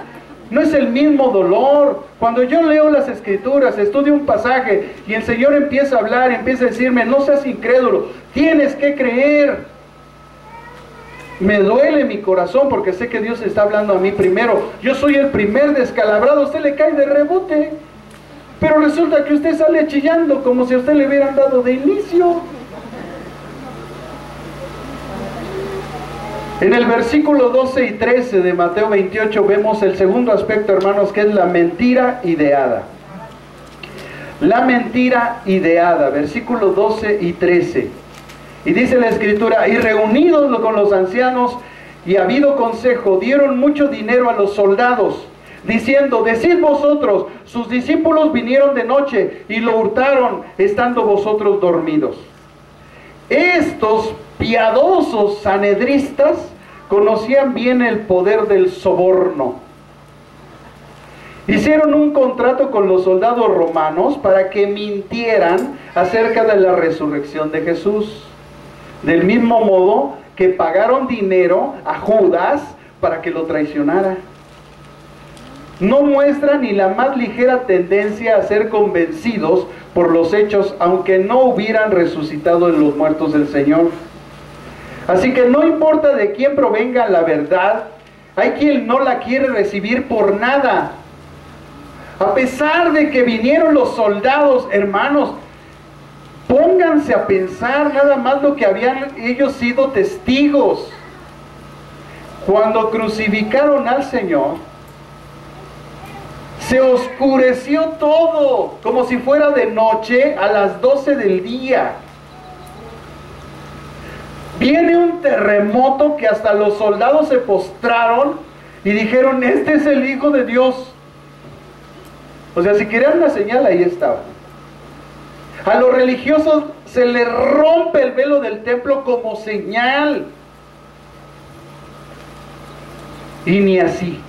No es el mismo dolor. Cuando yo leo las Escrituras, estudio un pasaje y el Señor empieza a hablar, empieza a decirme, no seas incrédulo, tienes que creer. Me duele mi corazón porque sé que Dios está hablando a mí primero. Yo soy el primer descalabrado, a usted le cae de rebote. Pero resulta que usted sale chillando como si a usted le hubieran dado de inicio. En el versículo 12 y 13 de Mateo 28 vemos el segundo aspecto, hermanos, que es la mentira ideada. La mentira ideada, versículo 12 y 13. Y dice la Escritura, y reunidos con los ancianos y habido consejo, dieron mucho dinero a los soldados, diciendo, decid vosotros, sus discípulos vinieron de noche y lo hurtaron, estando vosotros dormidos. Estos piadosos sanhedristas conocían bien el poder del soborno. Hicieron un contrato con los soldados romanos para que mintieran acerca de la resurrección de Jesús. Del mismo modo que pagaron dinero a Judas para que lo traicionara. No muestran ni la más ligera tendencia a ser convencidos por los hechos, aunque no hubieran resucitado en los muertos del Señor. Así que no importa de quién provenga la verdad, hay quien no la quiere recibir por nada. A pesar de que vinieron los soldados, hermanos, pónganse a pensar nada más lo que habían ellos sido testigos. Cuando crucificaron al Señor, se oscureció todo, como si fuera de noche a las 12 del día. Viene un terremoto que hasta los soldados se postraron y dijeron, este es el Hijo de Dios. O sea, si querían una señal, ahí estaba. A los religiosos se les rompe el velo del templo como señal. Y ni así.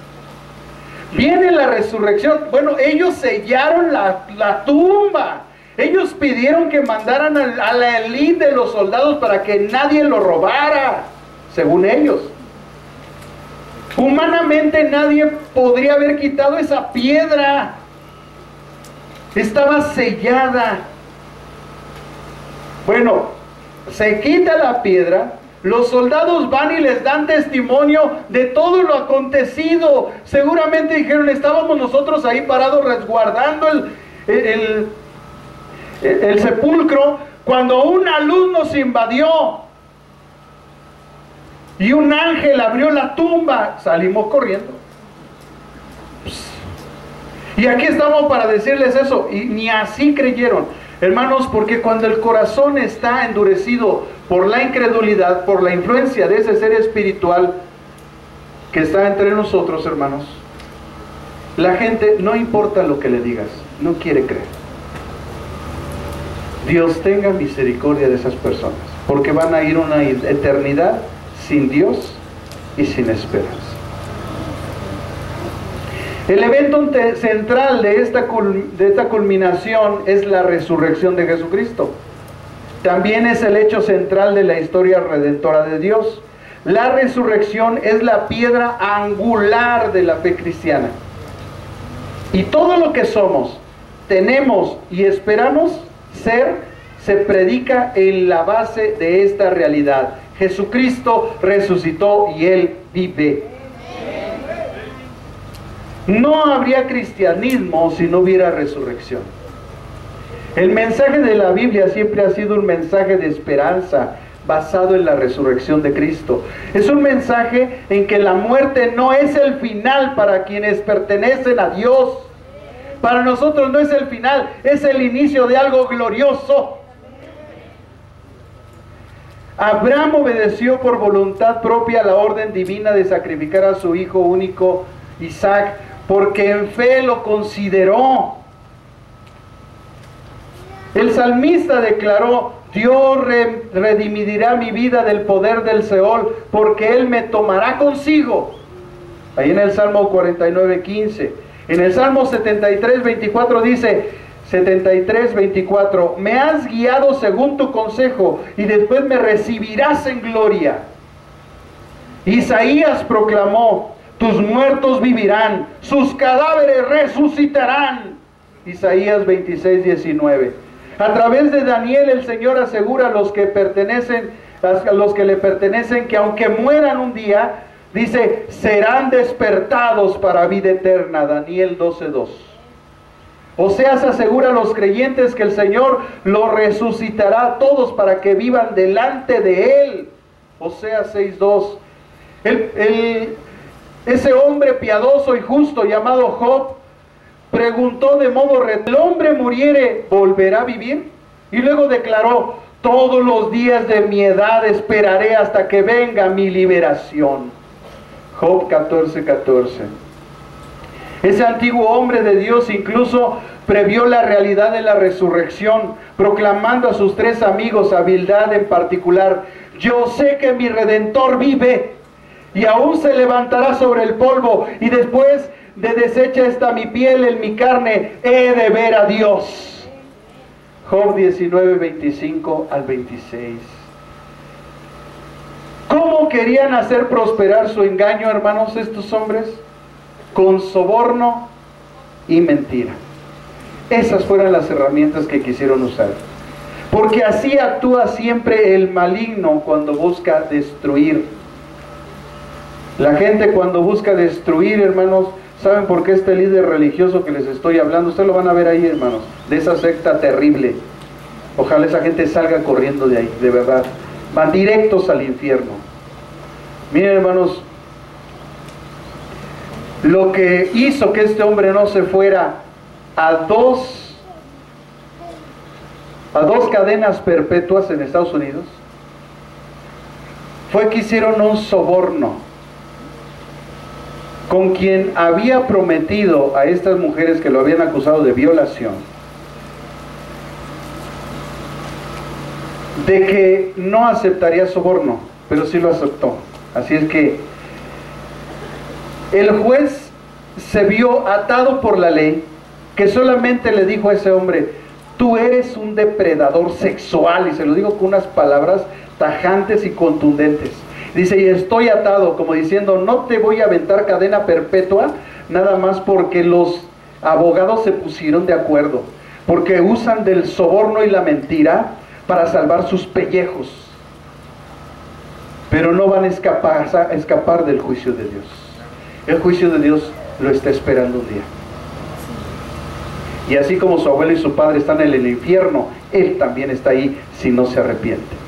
Viene la resurrección. Bueno, ellos sellaron la tumba. Ellos pidieron que mandaran a la élite de los soldados para que nadie lo robara, según ellos. Humanamente nadie podría haber quitado esa piedra. Estaba sellada. Bueno, se quita la piedra. Los soldados van y les dan testimonio de todo lo acontecido. Seguramente dijeron, estábamos nosotros ahí parados resguardando el sepulcro cuando una luz nos invadió y un ángel abrió la tumba. Salimos corriendo. Y aquí estamos para decirles eso, y ni así creyeron, hermanos, porque cuando el corazón está endurecido por la incredulidad, por la influencia de ese ser espiritual que está entre nosotros, hermanos, la gente, no importa lo que le digas, no quiere creer. Dios tenga misericordia de esas personas, porque van a ir una eternidad sin Dios y sin esperanza. El evento central de esta culminación es la resurrección de Jesucristo. También es el hecho central de la historia redentora de Dios. La resurrección es la piedra angular de la fe cristiana. Y todo lo que somos, tenemos y esperamos ser, se predica en la base de esta realidad. Jesucristo resucitó y Él vive. No habría cristianismo si no hubiera resurrección. El mensaje de la Biblia siempre ha sido un mensaje de esperanza basado en la resurrección de Cristo. Es un mensaje en que la muerte no es el final para quienes pertenecen a Dios. Para nosotros no es el final, es el inicio de algo glorioso. Abraham obedeció por voluntad propia la orden divina de sacrificar a su hijo único Isaac, porque en fe lo consideró. El salmista declaró, Dios redimirá mi vida del poder del Seol, porque Él me tomará consigo. Ahí en el Salmo 49:15. En el Salmo 73:24 dice, 73:24, me has guiado según tu consejo, y después me recibirás en gloria. Isaías proclamó, tus muertos vivirán, sus cadáveres resucitarán. Isaías 26:19. A través de Daniel el Señor asegura a los que le pertenecen que aunque mueran un día, dice, serán despertados para vida eterna. Daniel 12:2. Oseas asegura a los creyentes que el Señor los resucitará a todos para que vivan delante de Él. Oseas 6:2. Ese hombre piadoso y justo llamado Job preguntó de modo retórico, ¿el hombre muriere, volverá a vivir? Y luego declaró, todos los días de mi edad esperaré hasta que venga mi liberación. Job 14:14. Ese antiguo hombre de Dios incluso previó la realidad de la resurrección, proclamando a sus 3 amigos, a Bildad en particular, yo sé que mi Redentor vive, y aún se levantará sobre el polvo, y después de deshecha está mi piel en mi carne, he de ver a Dios. Job 19:25 al 26. ¿Cómo querían hacer prosperar su engaño, hermanos, estos hombres? Con soborno y mentira. Esas fueron las herramientas que quisieron usar. Porque así actúa siempre el maligno cuando busca destruir. La gente cuando busca destruir, hermanos, ¿saben por qué este líder religioso que les estoy hablando? Ustedes lo van a ver ahí, hermanos, de esa secta terrible. Ojalá esa gente salga corriendo de ahí, de verdad. Van directos al infierno. Miren, hermanos, lo que hizo que este hombre no se fuera a dos cadenas perpetuas en Estados Unidos fue que hicieron un soborno con quien había prometido a estas mujeres que lo habían acusado de violación, de que no aceptaría soborno, pero sí lo aceptó. Así es que el juez se vio atado por la ley, que solamente le dijo a ese hombre: tú eres un depredador sexual, y se lo digo con unas palabras tajantes y contundentes. Dice: y estoy atado, como diciendo, no te voy a aventar cadena perpetua, nada más porque los abogados se pusieron de acuerdo, porque usan del soborno y la mentira para salvar sus pellejos, pero no van a escapar del juicio de Dios. El juicio de Dios lo está esperando un día. Y así como su abuelo y su padre están en el infierno, él también está ahí si no se arrepiente.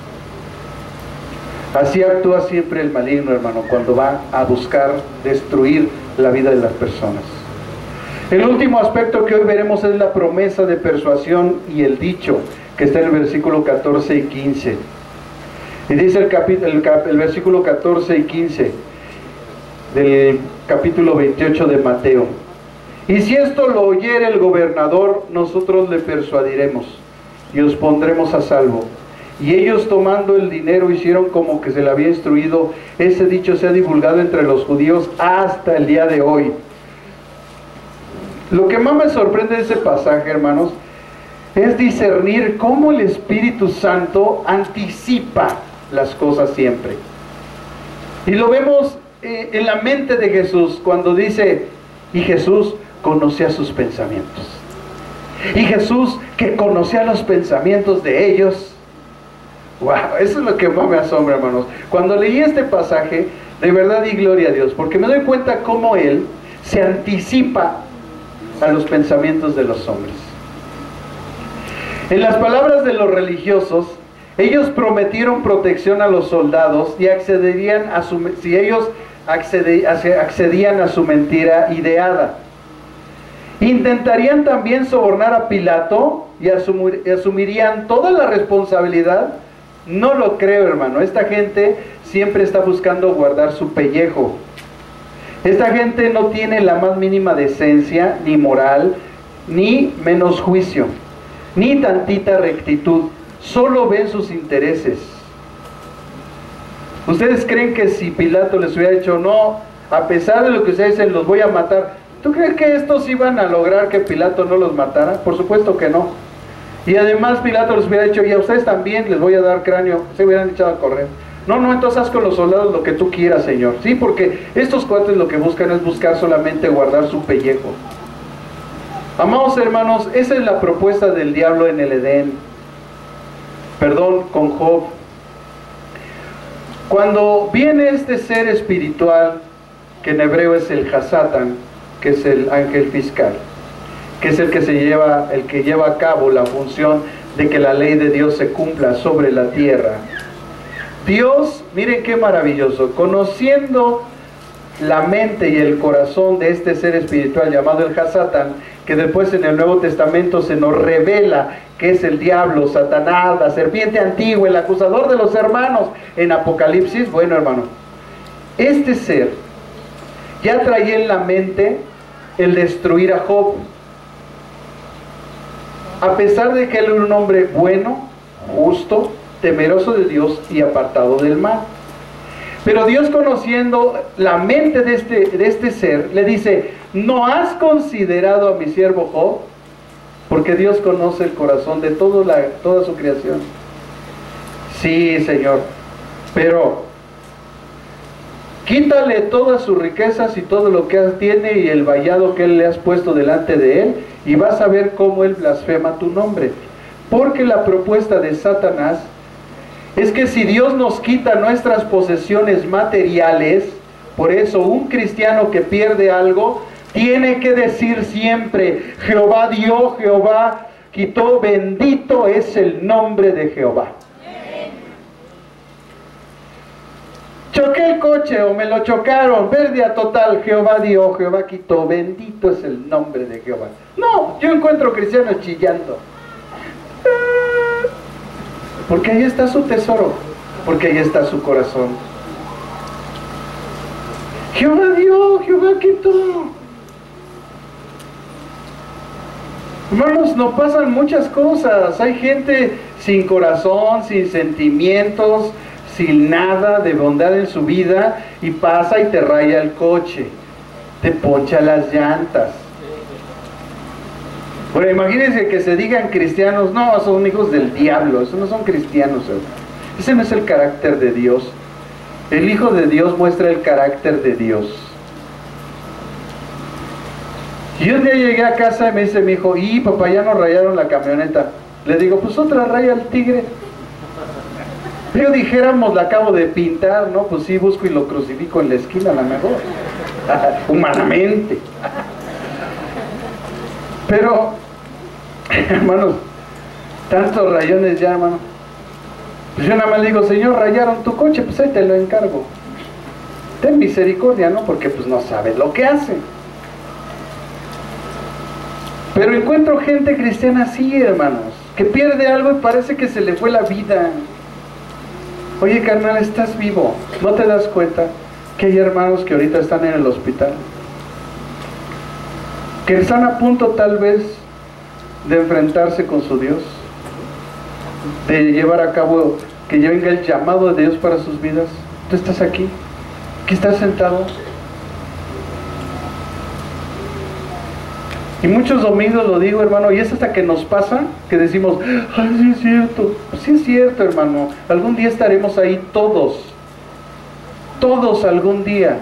Así actúa siempre el maligno, hermano, cuando va a buscar destruir la vida de las personas. El último aspecto que hoy veremos es la promesa de persuasión y el dicho, que está en el versículo 14 y 15. Y dice el versículo 14 y 15 del capítulo 28 de Mateo: y si esto lo oyere el gobernador, nosotros le persuadiremos y os pondremos a salvo. Y ellos, tomando el dinero, hicieron como que se le había instruido. Ese dicho se ha divulgado entre los judíos hasta el día de hoy. Lo que más me sorprende de ese pasaje, hermanos, es discernir cómo el Espíritu Santo anticipa las cosas siempre. Y lo vemos en la mente de Jesús, cuando dice: y Jesús conocía sus pensamientos. Y Jesús, que conocía los pensamientos de ellos. Wow, eso es lo que más me asombra, hermanos. Cuando leí este pasaje, de verdad di gloria a Dios, porque me doy cuenta cómo Él se anticipa a los pensamientos de los hombres. En las palabras de los religiosos, ellos prometieron protección a los soldados y accederían a si ellos accedían a su mentira ideada. Intentarían también sobornar a Pilato y asumirían toda la responsabilidad. No lo creo, hermano. Esta gente siempre está buscando guardar su pellejo. Esta gente no tiene la más mínima decencia, ni moral, ni menos juicio, ni tantita rectitud. Solo ven sus intereses. ¿Ustedes creen que si Pilato les hubiera dicho: no, a pesar de lo que ustedes dicen, los voy a matar, ¿tú crees que estos iban a lograr que Pilato no los matara? Por supuesto que no. Y además Pilato les hubiera dicho: y a ustedes también les voy a dar cráneo. Se hubieran echado a correr. No, entonces haz con los soldados lo que tú quieras, Señor. Sí, porque estos cuates lo que buscan es buscar solamente guardar su pellejo. Amados hermanos, esa es la propuesta del diablo en el Edén. Con Job. Cuando viene este ser espiritual, que en hebreo es el Hasatán, que es el ángel fiscal, que es el que lleva a cabo la función de que la ley de Dios se cumpla sobre la tierra. Dios, miren qué maravilloso, conociendo la mente y el corazón de este ser espiritual llamado el Hasatán, que después en el Nuevo Testamento se nos revela que es el diablo, Satanás, la serpiente antigua, el acusador de los hermanos en Apocalipsis. Bueno, hermano, este ser ya traía en la mente el destruir a Job, a pesar de que él era un hombre bueno, justo, temeroso de Dios y apartado del mal. Pero Dios, conociendo la mente de este ser, le dice: ¿no has considerado a mi siervo Job? Porque Dios conoce el corazón de toda su creación. Sí, Señor, pero quítale todas sus riquezas y todo lo que tiene y el vallado que le has puesto delante de él, y vas a ver cómo él blasfema tu nombre. Porque la propuesta de Satanás es que si Dios nos quita nuestras posesiones materiales, por eso un cristiano que pierde algo tiene que decir siempre: Jehová dio, Jehová quitó, bendito es el nombre de Jehová. Choqué el coche o me lo chocaron, pérdida total, Jehová dio, Jehová quitó, bendito es el nombre de Jehová. No, yo encuentro cristianos chillando. Porque ahí está su tesoro, porque ahí está su corazón. Jehová dio, Jehová quitó. Hermanos, nos pasan muchas cosas. Hay gente sin corazón, sin sentimientos, sin nada de bondad en su vida, y pasa y te raya el coche, te poncha las llantas. Bueno, imagínense que se digan cristianos. No, son hijos del diablo, esos no son cristianos. Ese no es el carácter de Dios. El Hijo de Dios muestra el carácter de Dios. Y un día llegué a casa y me dice mi hijo: y papá, ya nos rayaron la camioneta. Le digo: pues otra raya al tigre. Yo dijéramos, la acabo de pintar, ¿no? Pues sí, busco y lo crucifico en la esquina, a lo mejor. Humanamente. Pero, hermanos, tantos rayones ya, hermano. Pues yo nada más le digo: Señor, rayaron tu coche, pues ahí te lo encargo. Ten misericordia, ¿no? Porque pues no sabes lo que hacen. Pero encuentro gente cristiana así, hermanos, que pierde algo y parece que se le fue la vida. Oye, carnal, estás vivo. ¿No te das cuenta que hay hermanos que ahorita están en el hospital? Que están a punto tal vez de enfrentarse con su Dios, de llevar a cabo, que venga el llamado de Dios para sus vidas. Tú estás aquí, que estás sentado. Y muchos domingos lo digo, hermano, y es hasta que nos pasa que decimos: ay, sí es cierto. Pues sí es cierto, hermano. Algún día estaremos ahí todos. Todos algún día.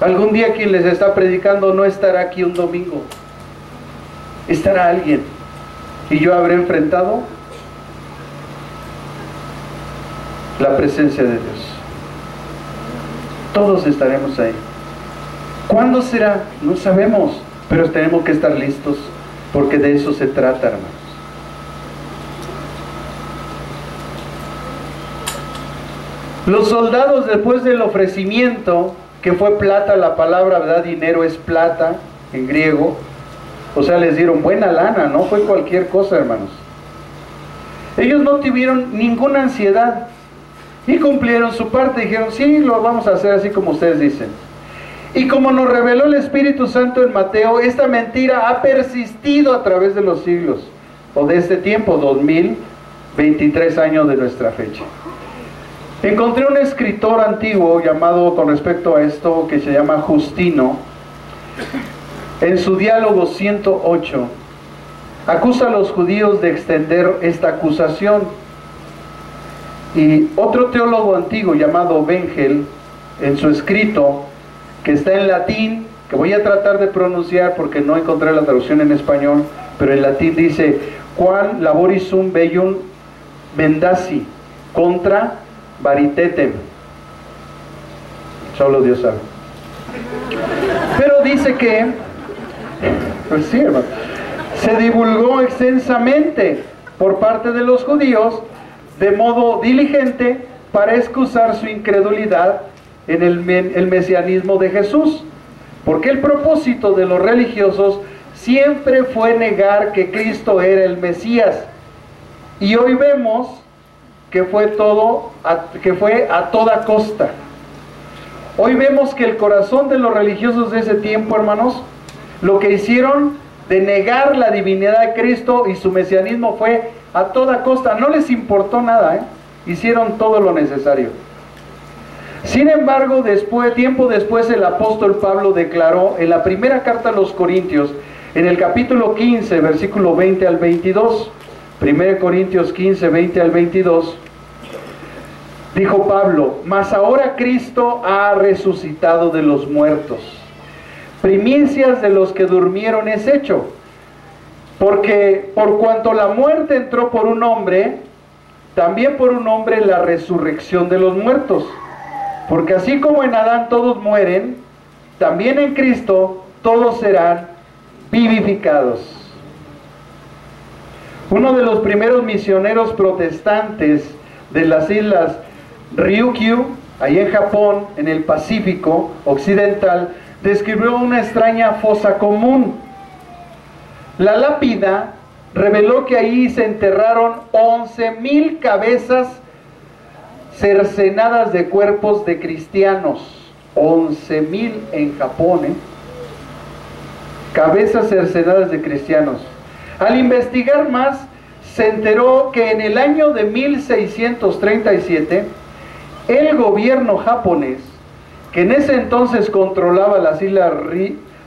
Algún día quien les está predicando no estará aquí un domingo. Estará alguien. Y yo habré enfrentado la presencia de Dios. Todos estaremos ahí. ¿Cuándo será? No sabemos. Pero tenemos que estar listos, porque de eso se trata, hermanos. Los soldados, después del ofrecimiento, que fue plata, la palabra, ¿verdad? Dinero es plata en griego. O sea, les dieron buena lana, no fue cualquier cosa, hermanos. Ellos no tuvieron ninguna ansiedad y cumplieron su parte. Dijeron: sí, lo vamos a hacer así como ustedes dicen. Y como nos reveló el Espíritu Santo en Mateo, esta mentira ha persistido a través de los siglos, o de este tiempo, 2023 años de nuestra fecha. Encontré un escritor antiguo llamado, con respecto a esto, que se llama Justino. En su diálogo 108, acusa a los judíos de extender esta acusación. Y otro teólogo antiguo llamado Bengel, en su escrito, que está en latín, que voy a tratar de pronunciar porque no encontré la traducción en español, pero en latín dice: quam laboris sum bellum mendaci contra varitetem. Solo Dios sabe. Pero dice que, pues sí, hermano, se divulgó extensamente por parte de los judíos de modo diligente para excusar su incredulidad en el mesianismo de Jesús, porque el propósito de los religiosos siempre fue negar que Cristo era el Mesías, y hoy vemos que fue a toda costa. Hoy vemos que el corazón de los religiosos de ese tiempo, hermanos, lo que hicieron de negar la divinidad de Cristo y su mesianismo fue a toda costa. No les importó nada, hicieron todo lo necesario. Sin embargo, tiempo después, el apóstol Pablo declaró en la primera carta a los Corintios, en el capítulo 15, versículo 20 al 22, 1 Corintios 15, 20 al 22, dijo Pablo: mas ahora Cristo ha resucitado de los muertos, primicias de los que durmieron es hecho, porque por cuanto la muerte entró por un hombre, también por un hombre la resurrección de los muertos. Porque así como en Adán todos mueren, también en Cristo todos serán vivificados. Uno de los primeros misioneros protestantes de las islas Ryukyu, ahí en Japón, en el Pacífico Occidental, describió una extraña fosa común. La lápida reveló que ahí se enterraron 11,000 cabezas cercenadas de cuerpos de cristianos. 11,000 en Japón, cabezas cercenadas de cristianos. Al investigar más, se enteró que en el año de 1637, el gobierno japonés, que en ese entonces controlaba las islas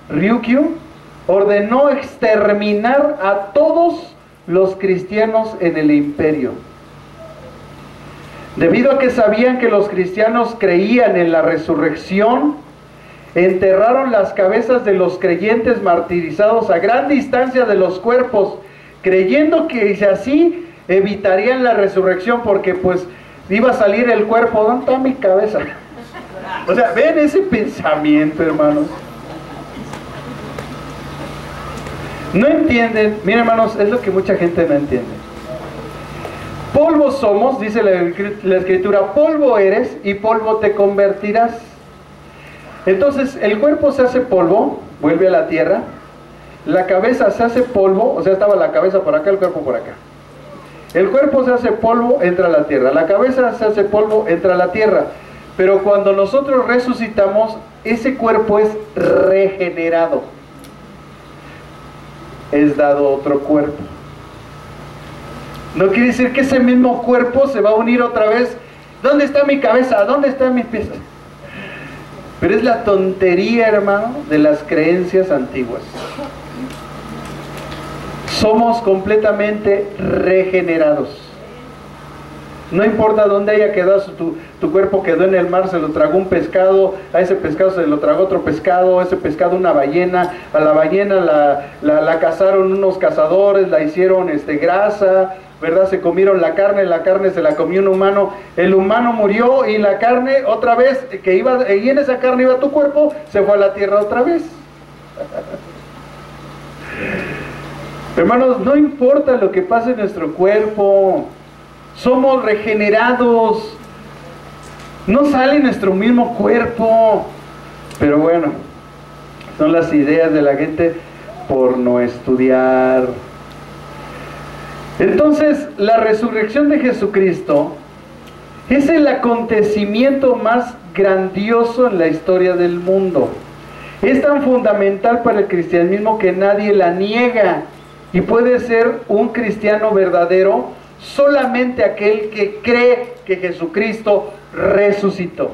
Ryukyu, ordenó exterminar a todos los cristianos en el imperio. Debido a que sabían que los cristianos creían en la resurrección, enterraron las cabezas de los creyentes martirizados a gran distancia de los cuerpos, creyendo que así evitarían la resurrección, porque pues iba a salir el cuerpo. ¿Dónde está mi cabeza? O sea, ven ese pensamiento, hermanos. No entienden. Miren, hermanos, es lo que mucha gente no entiende. Polvo somos, dice la Escritura, polvo eres y polvo te convertirás. Entonces el cuerpo se hace polvo, vuelve a la tierra. La cabeza se hace polvo, o sea, estaba la cabeza por acá, el cuerpo por acá. El cuerpo se hace polvo, entra a la tierra. La cabeza se hace polvo, entra a la tierra. Pero cuando nosotros resucitamos, ese cuerpo es regenerado. Es dado otro cuerpo. No quiere decir que ese mismo cuerpo se va a unir otra vez. ¿Dónde está mi cabeza? ¿Dónde están mis pies? Pero es la tontería, hermano, de las creencias antiguas. Somos completamente regenerados. No importa dónde haya quedado tu cuerpo, quedó en el mar, se lo tragó un pescado, a ese pescado se lo tragó otro pescado, a ese pescado una ballena, a la ballena la cazaron unos cazadores, la hicieron grasa, ¿verdad? Se comieron la carne se la comió un humano, el humano murió y la carne otra vez, y en esa carne iba tu cuerpo, se fue a la tierra otra vez. Hermanos, no importa lo que pase en nuestro cuerpo, somos regenerados, no sale nuestro mismo cuerpo. Pero bueno, son las ideas de la gente por no estudiar. Entonces, la resurrección de Jesucristo es el acontecimiento más grandioso en la historia del mundo. Es tan fundamental para el cristianismo que nadie la niega, y puede ser un cristiano verdadero solamente aquel que cree que Jesucristo resucitó.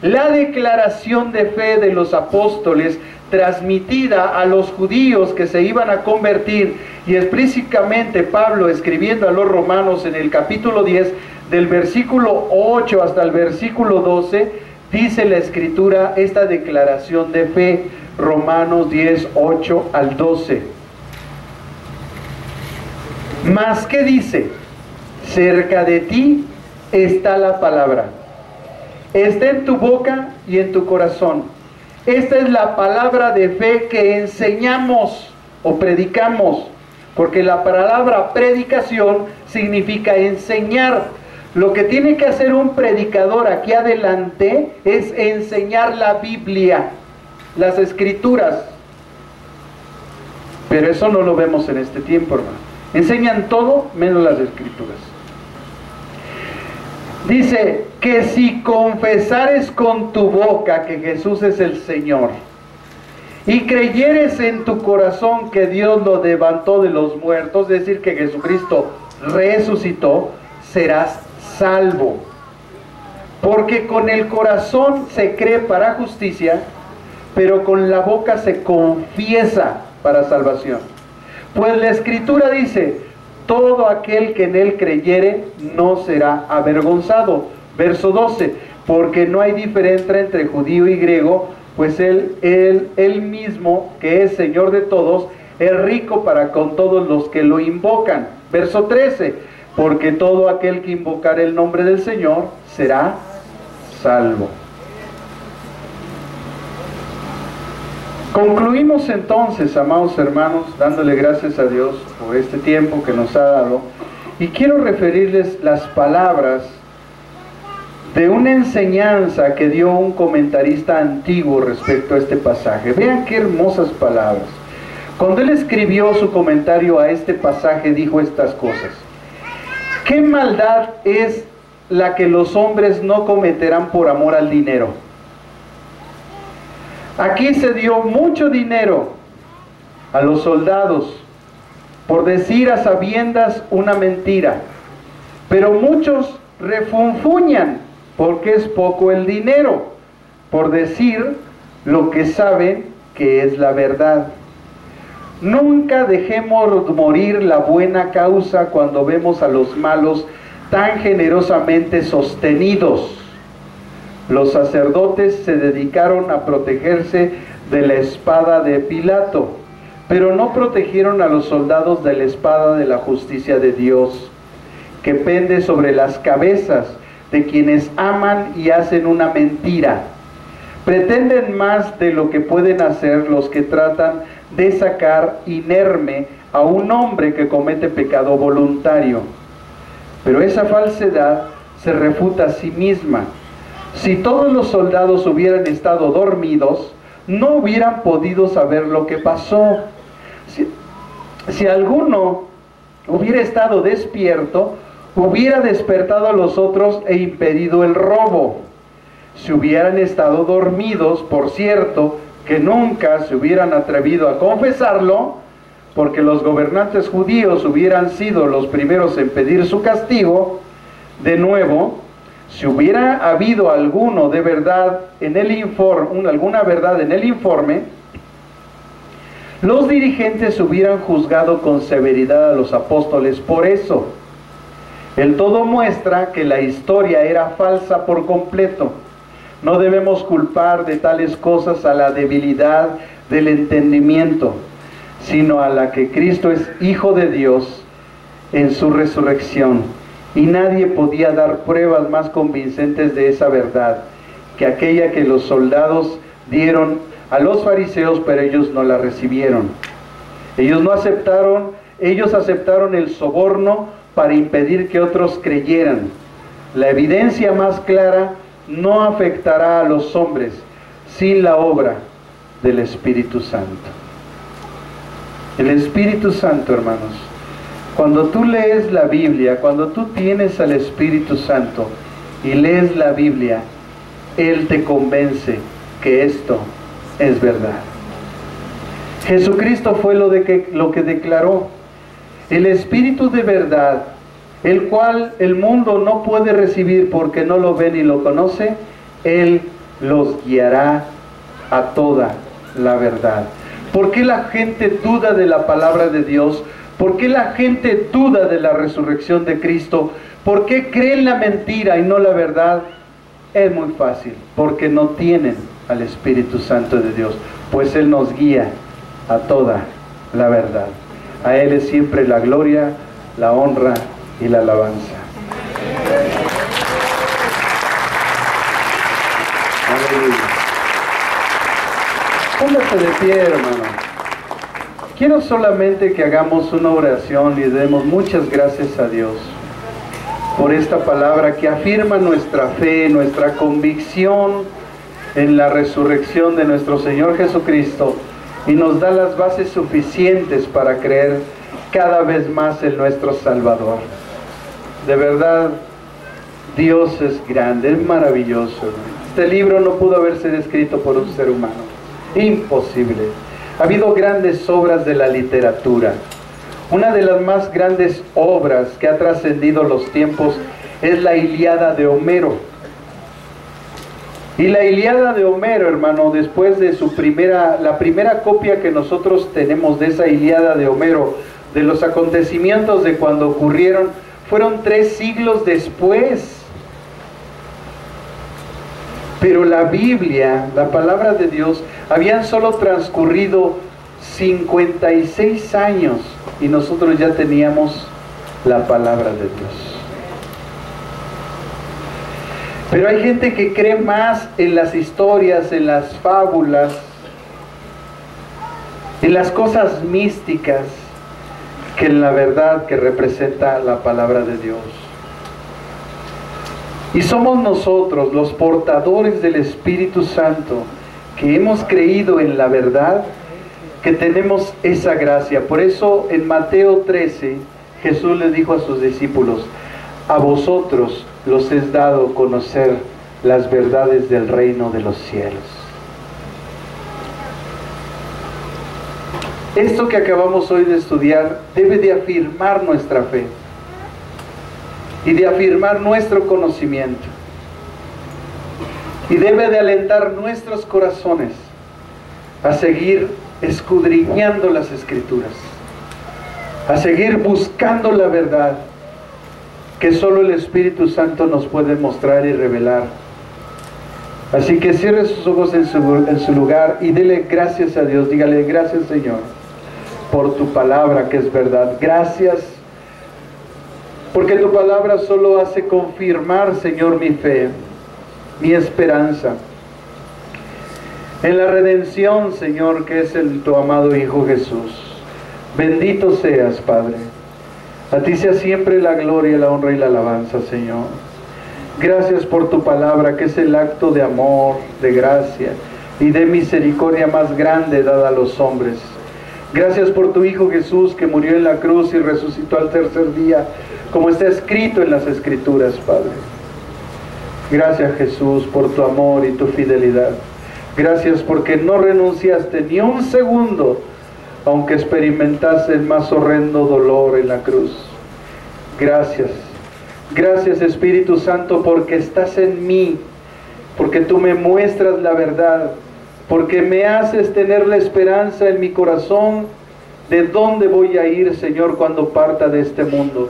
La declaración de fe de los apóstoles, transmitida a los judíos que se iban a convertir, y explícitamente Pablo escribiendo a los romanos en el capítulo 10, del versículo 8 hasta el versículo 12, dice la Escritura esta declaración de fe, Romanos 10, 8 al 12. Mas, ¿qué dice? Cerca de ti está la palabra, está en tu boca y en tu corazón. Esta es la palabra de fe que enseñamos o predicamos, porque la palabra predicación significa enseñar. Lo que tiene que hacer un predicador aquí adelante es enseñar la Biblia, las Escrituras. Pero eso no lo vemos en este tiempo, hermano. Enseñan todo menos las Escrituras. Dice que si confesares con tu boca que Jesús es el Señor y creyeres en tu corazón que Dios lo levantó de los muertos, es decir, que Jesucristo resucitó, serás salvo. Porque con el corazón se cree para justicia, pero con la boca se confiesa para salvación. Pues la Escritura dice, todo aquel que en él creyere no será avergonzado. Verso 12, porque no hay diferencia entre judío y griego, pues él mismo, que es Señor de todos, es rico para con todos los que lo invocan. Verso 13, porque todo aquel que invocar el nombre del Señor será salvo. Concluimos entonces, amados hermanos, dándole gracias a Dios por este tiempo que nos ha dado, y quiero referirles las palabras de una enseñanza que dio un comentarista antiguo respecto a este pasaje. Vean qué hermosas palabras. Cuando él escribió su comentario a este pasaje, dijo estas cosas: ¿qué maldad es la que los hombres no cometerán por amor al dinero? Aquí se dio mucho dinero a los soldados por decir a sabiendas una mentira, pero muchos refunfuñan porque es poco el dinero por decir lo que saben que es la verdad. Nunca dejemos morir la buena causa cuando vemos a los malos tan generosamente sostenidos. Los sacerdotes se dedicaron a protegerse de la espada de Pilato, pero no protegieron a los soldados de la espada de la justicia de Dios, que pende sobre las cabezas de quienes aman y hacen una mentira. Pretenden más de lo que pueden hacer los que tratan de sacar inerme a un hombre que comete pecado voluntario. Pero esa falsedad se refuta a sí misma. Si todos los soldados hubieran estado dormidos, no hubieran podido saber lo que pasó. Si alguno hubiera estado despierto, hubiera despertado a los otros e impedido el robo. Si hubieran estado dormidos, por cierto, que nunca se hubieran atrevido a confesarlo, porque los gobernantes judíos hubieran sido los primeros en pedir su castigo. De nuevo, si hubiera habido alguno de verdad en el informe, alguna verdad en el informe, los dirigentes hubieran juzgado con severidad a los apóstoles por eso. El todo muestra que la historia era falsa por completo. No debemos culpar de tales cosas a la debilidad del entendimiento, sino a la que Cristo es Hijo de Dios en su resurrección. Y nadie podía dar pruebas más convincentes de esa verdad que aquella que los soldados dieron a los fariseos, pero ellos no la recibieron. Ellos aceptaron el soborno para impedir que otros creyeran. La evidencia más clara no afectará a los hombres sin la obra del Espíritu Santo. El Espíritu Santo, hermanos, cuando tú lees la Biblia, cuando tú tienes al Espíritu Santo y lees la Biblia, Él te convence que esto es verdad. Jesucristo fue lo que declaró: el Espíritu de verdad, el cual el mundo no puede recibir porque no lo ve ni lo conoce, Él los guiará a toda la verdad. ¿Por qué la gente duda de la palabra de Dios? ¿Por qué la gente duda de la resurrección de Cristo? ¿Por qué creen la mentira y no la verdad? Es muy fácil, porque no tienen al Espíritu Santo de Dios, pues Él nos guía a toda la verdad. A Él es siempre la gloria, la honra y la alabanza. Aleluya. Póngase de pie, hermano. Quiero solamente que hagamos una oración y demos muchas gracias a Dios por esta palabra que afirma nuestra fe, nuestra convicción en la resurrección de nuestro Señor Jesucristo, y nos da las bases suficientes para creer cada vez más en nuestro Salvador. De verdad, Dios es grande, es maravilloso. Este libro no pudo haberse escrito por un ser humano. Imposible. Ha habido grandes obras de la literatura. Una de las más grandes obras que ha trascendido los tiempos es la Ilíada de Homero. Y la Ilíada de Homero, hermano, después de la primera copia que nosotros tenemos de esa Ilíada de Homero, de los acontecimientos de cuando ocurrieron, fueron 3 siglos después. Pero la Biblia, la palabra de Dios, habían solo transcurrido 56 años y nosotros ya teníamos la palabra de Dios. Pero hay gente que cree más en las historias, en las fábulas, en las cosas místicas, que en la verdad que representa la palabra de Dios. Y somos nosotros, los portadores del Espíritu Santo, que hemos creído en la verdad, que tenemos esa gracia. Por eso en Mateo 13, Jesús les dijo a sus discípulos: a vosotros los es dado conocer las verdades del reino de los cielos. Esto que acabamos hoy de estudiar debe de afirmar nuestra fe y de afirmar nuestro conocimiento, y debe de alentar nuestros corazones a seguir escudriñando las Escrituras, a seguir buscando la verdad que solo el Espíritu Santo nos puede mostrar y revelar. Así que cierre sus ojos en su lugar y dele gracias a Dios. Dígale: gracias, Señor, por tu palabra que es verdad. Gracias porque tu palabra solo hace confirmar, Señor, mi fe, mi esperanza en la redención, Señor, que es tu amado Hijo Jesús. Bendito seas, Padre. A ti sea siempre la gloria, la honra y la alabanza, Señor. Gracias por tu palabra, que es el acto de amor, de gracia y de misericordia más grande dada a los hombres. Gracias por tu Hijo Jesús, que murió en la cruz y resucitó al tercer día, como está escrito en las Escrituras, Padre. Gracias, Jesús, por tu amor y tu fidelidad. Gracias porque no renunciaste ni un segundo, aunque experimentaste el más horrendo dolor en la cruz. Gracias. Gracias, Espíritu Santo, porque estás en mí, porque tú me muestras la verdad, porque me haces tener la esperanza en mi corazón de dónde voy a ir, Señor, cuando parta de este mundo.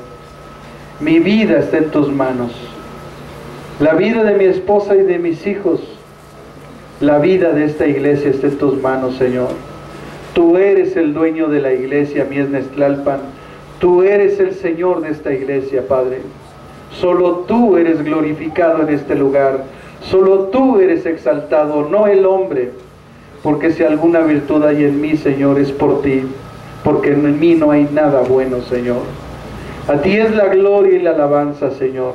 Mi vida está en tus manos, la vida de mi esposa y de mis hijos, la vida de esta iglesia está en tus manos, Señor. Tú eres el dueño de la iglesia, Miesnes Tlalpan. Tú eres el Señor de esta iglesia, Padre. Solo tú eres glorificado en este lugar. Solo tú eres exaltado, no el hombre. Porque si alguna virtud hay en mí, Señor, es por ti. Porque en mí no hay nada bueno, Señor. A ti es la gloria y la alabanza, Señor.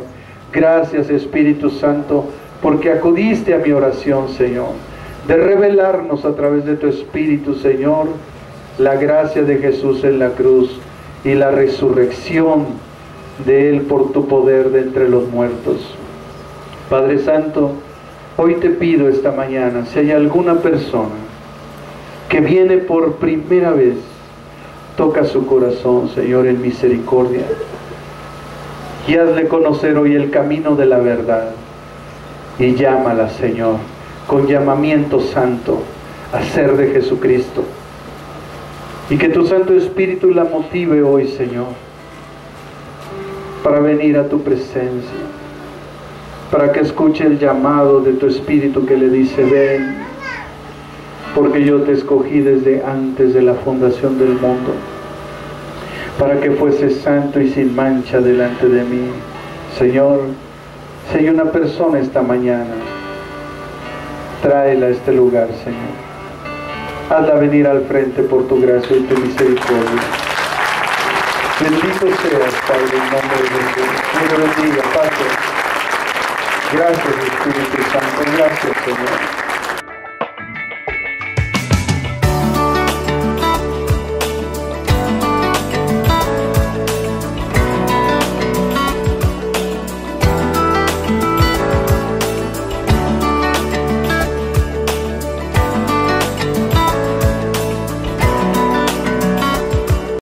Gracias, Espíritu Santo, porque acudiste a mi oración, Señor, de revelarnos a través de tu Espíritu, Señor, la gracia de Jesús en la cruz y la resurrección de Él por tu poder de entre los muertos. Padre Santo, hoy te pido esta mañana, si hay alguna persona que viene por primera vez, toca su corazón, Señor, en misericordia, y hazle conocer hoy el camino de la verdad, y llámala, Señor, con llamamiento santo a ser de Jesucristo, y que tu Santo Espíritu la motive hoy, Señor, para venir a tu presencia, para que escuche el llamado de tu Espíritu que le dice: ven, porque yo te escogí desde antes de la fundación del mundo, para que fueses santo y sin mancha delante de mí. Señor, si hay una persona esta mañana, tráela a este lugar, Señor. Hazla venir al frente por tu gracia y tu misericordia. Bendito seas, Padre, en nombre de Jesús. Dios te bendiga, Padre. Gracias, Espíritu Santo. Gracias, Señor.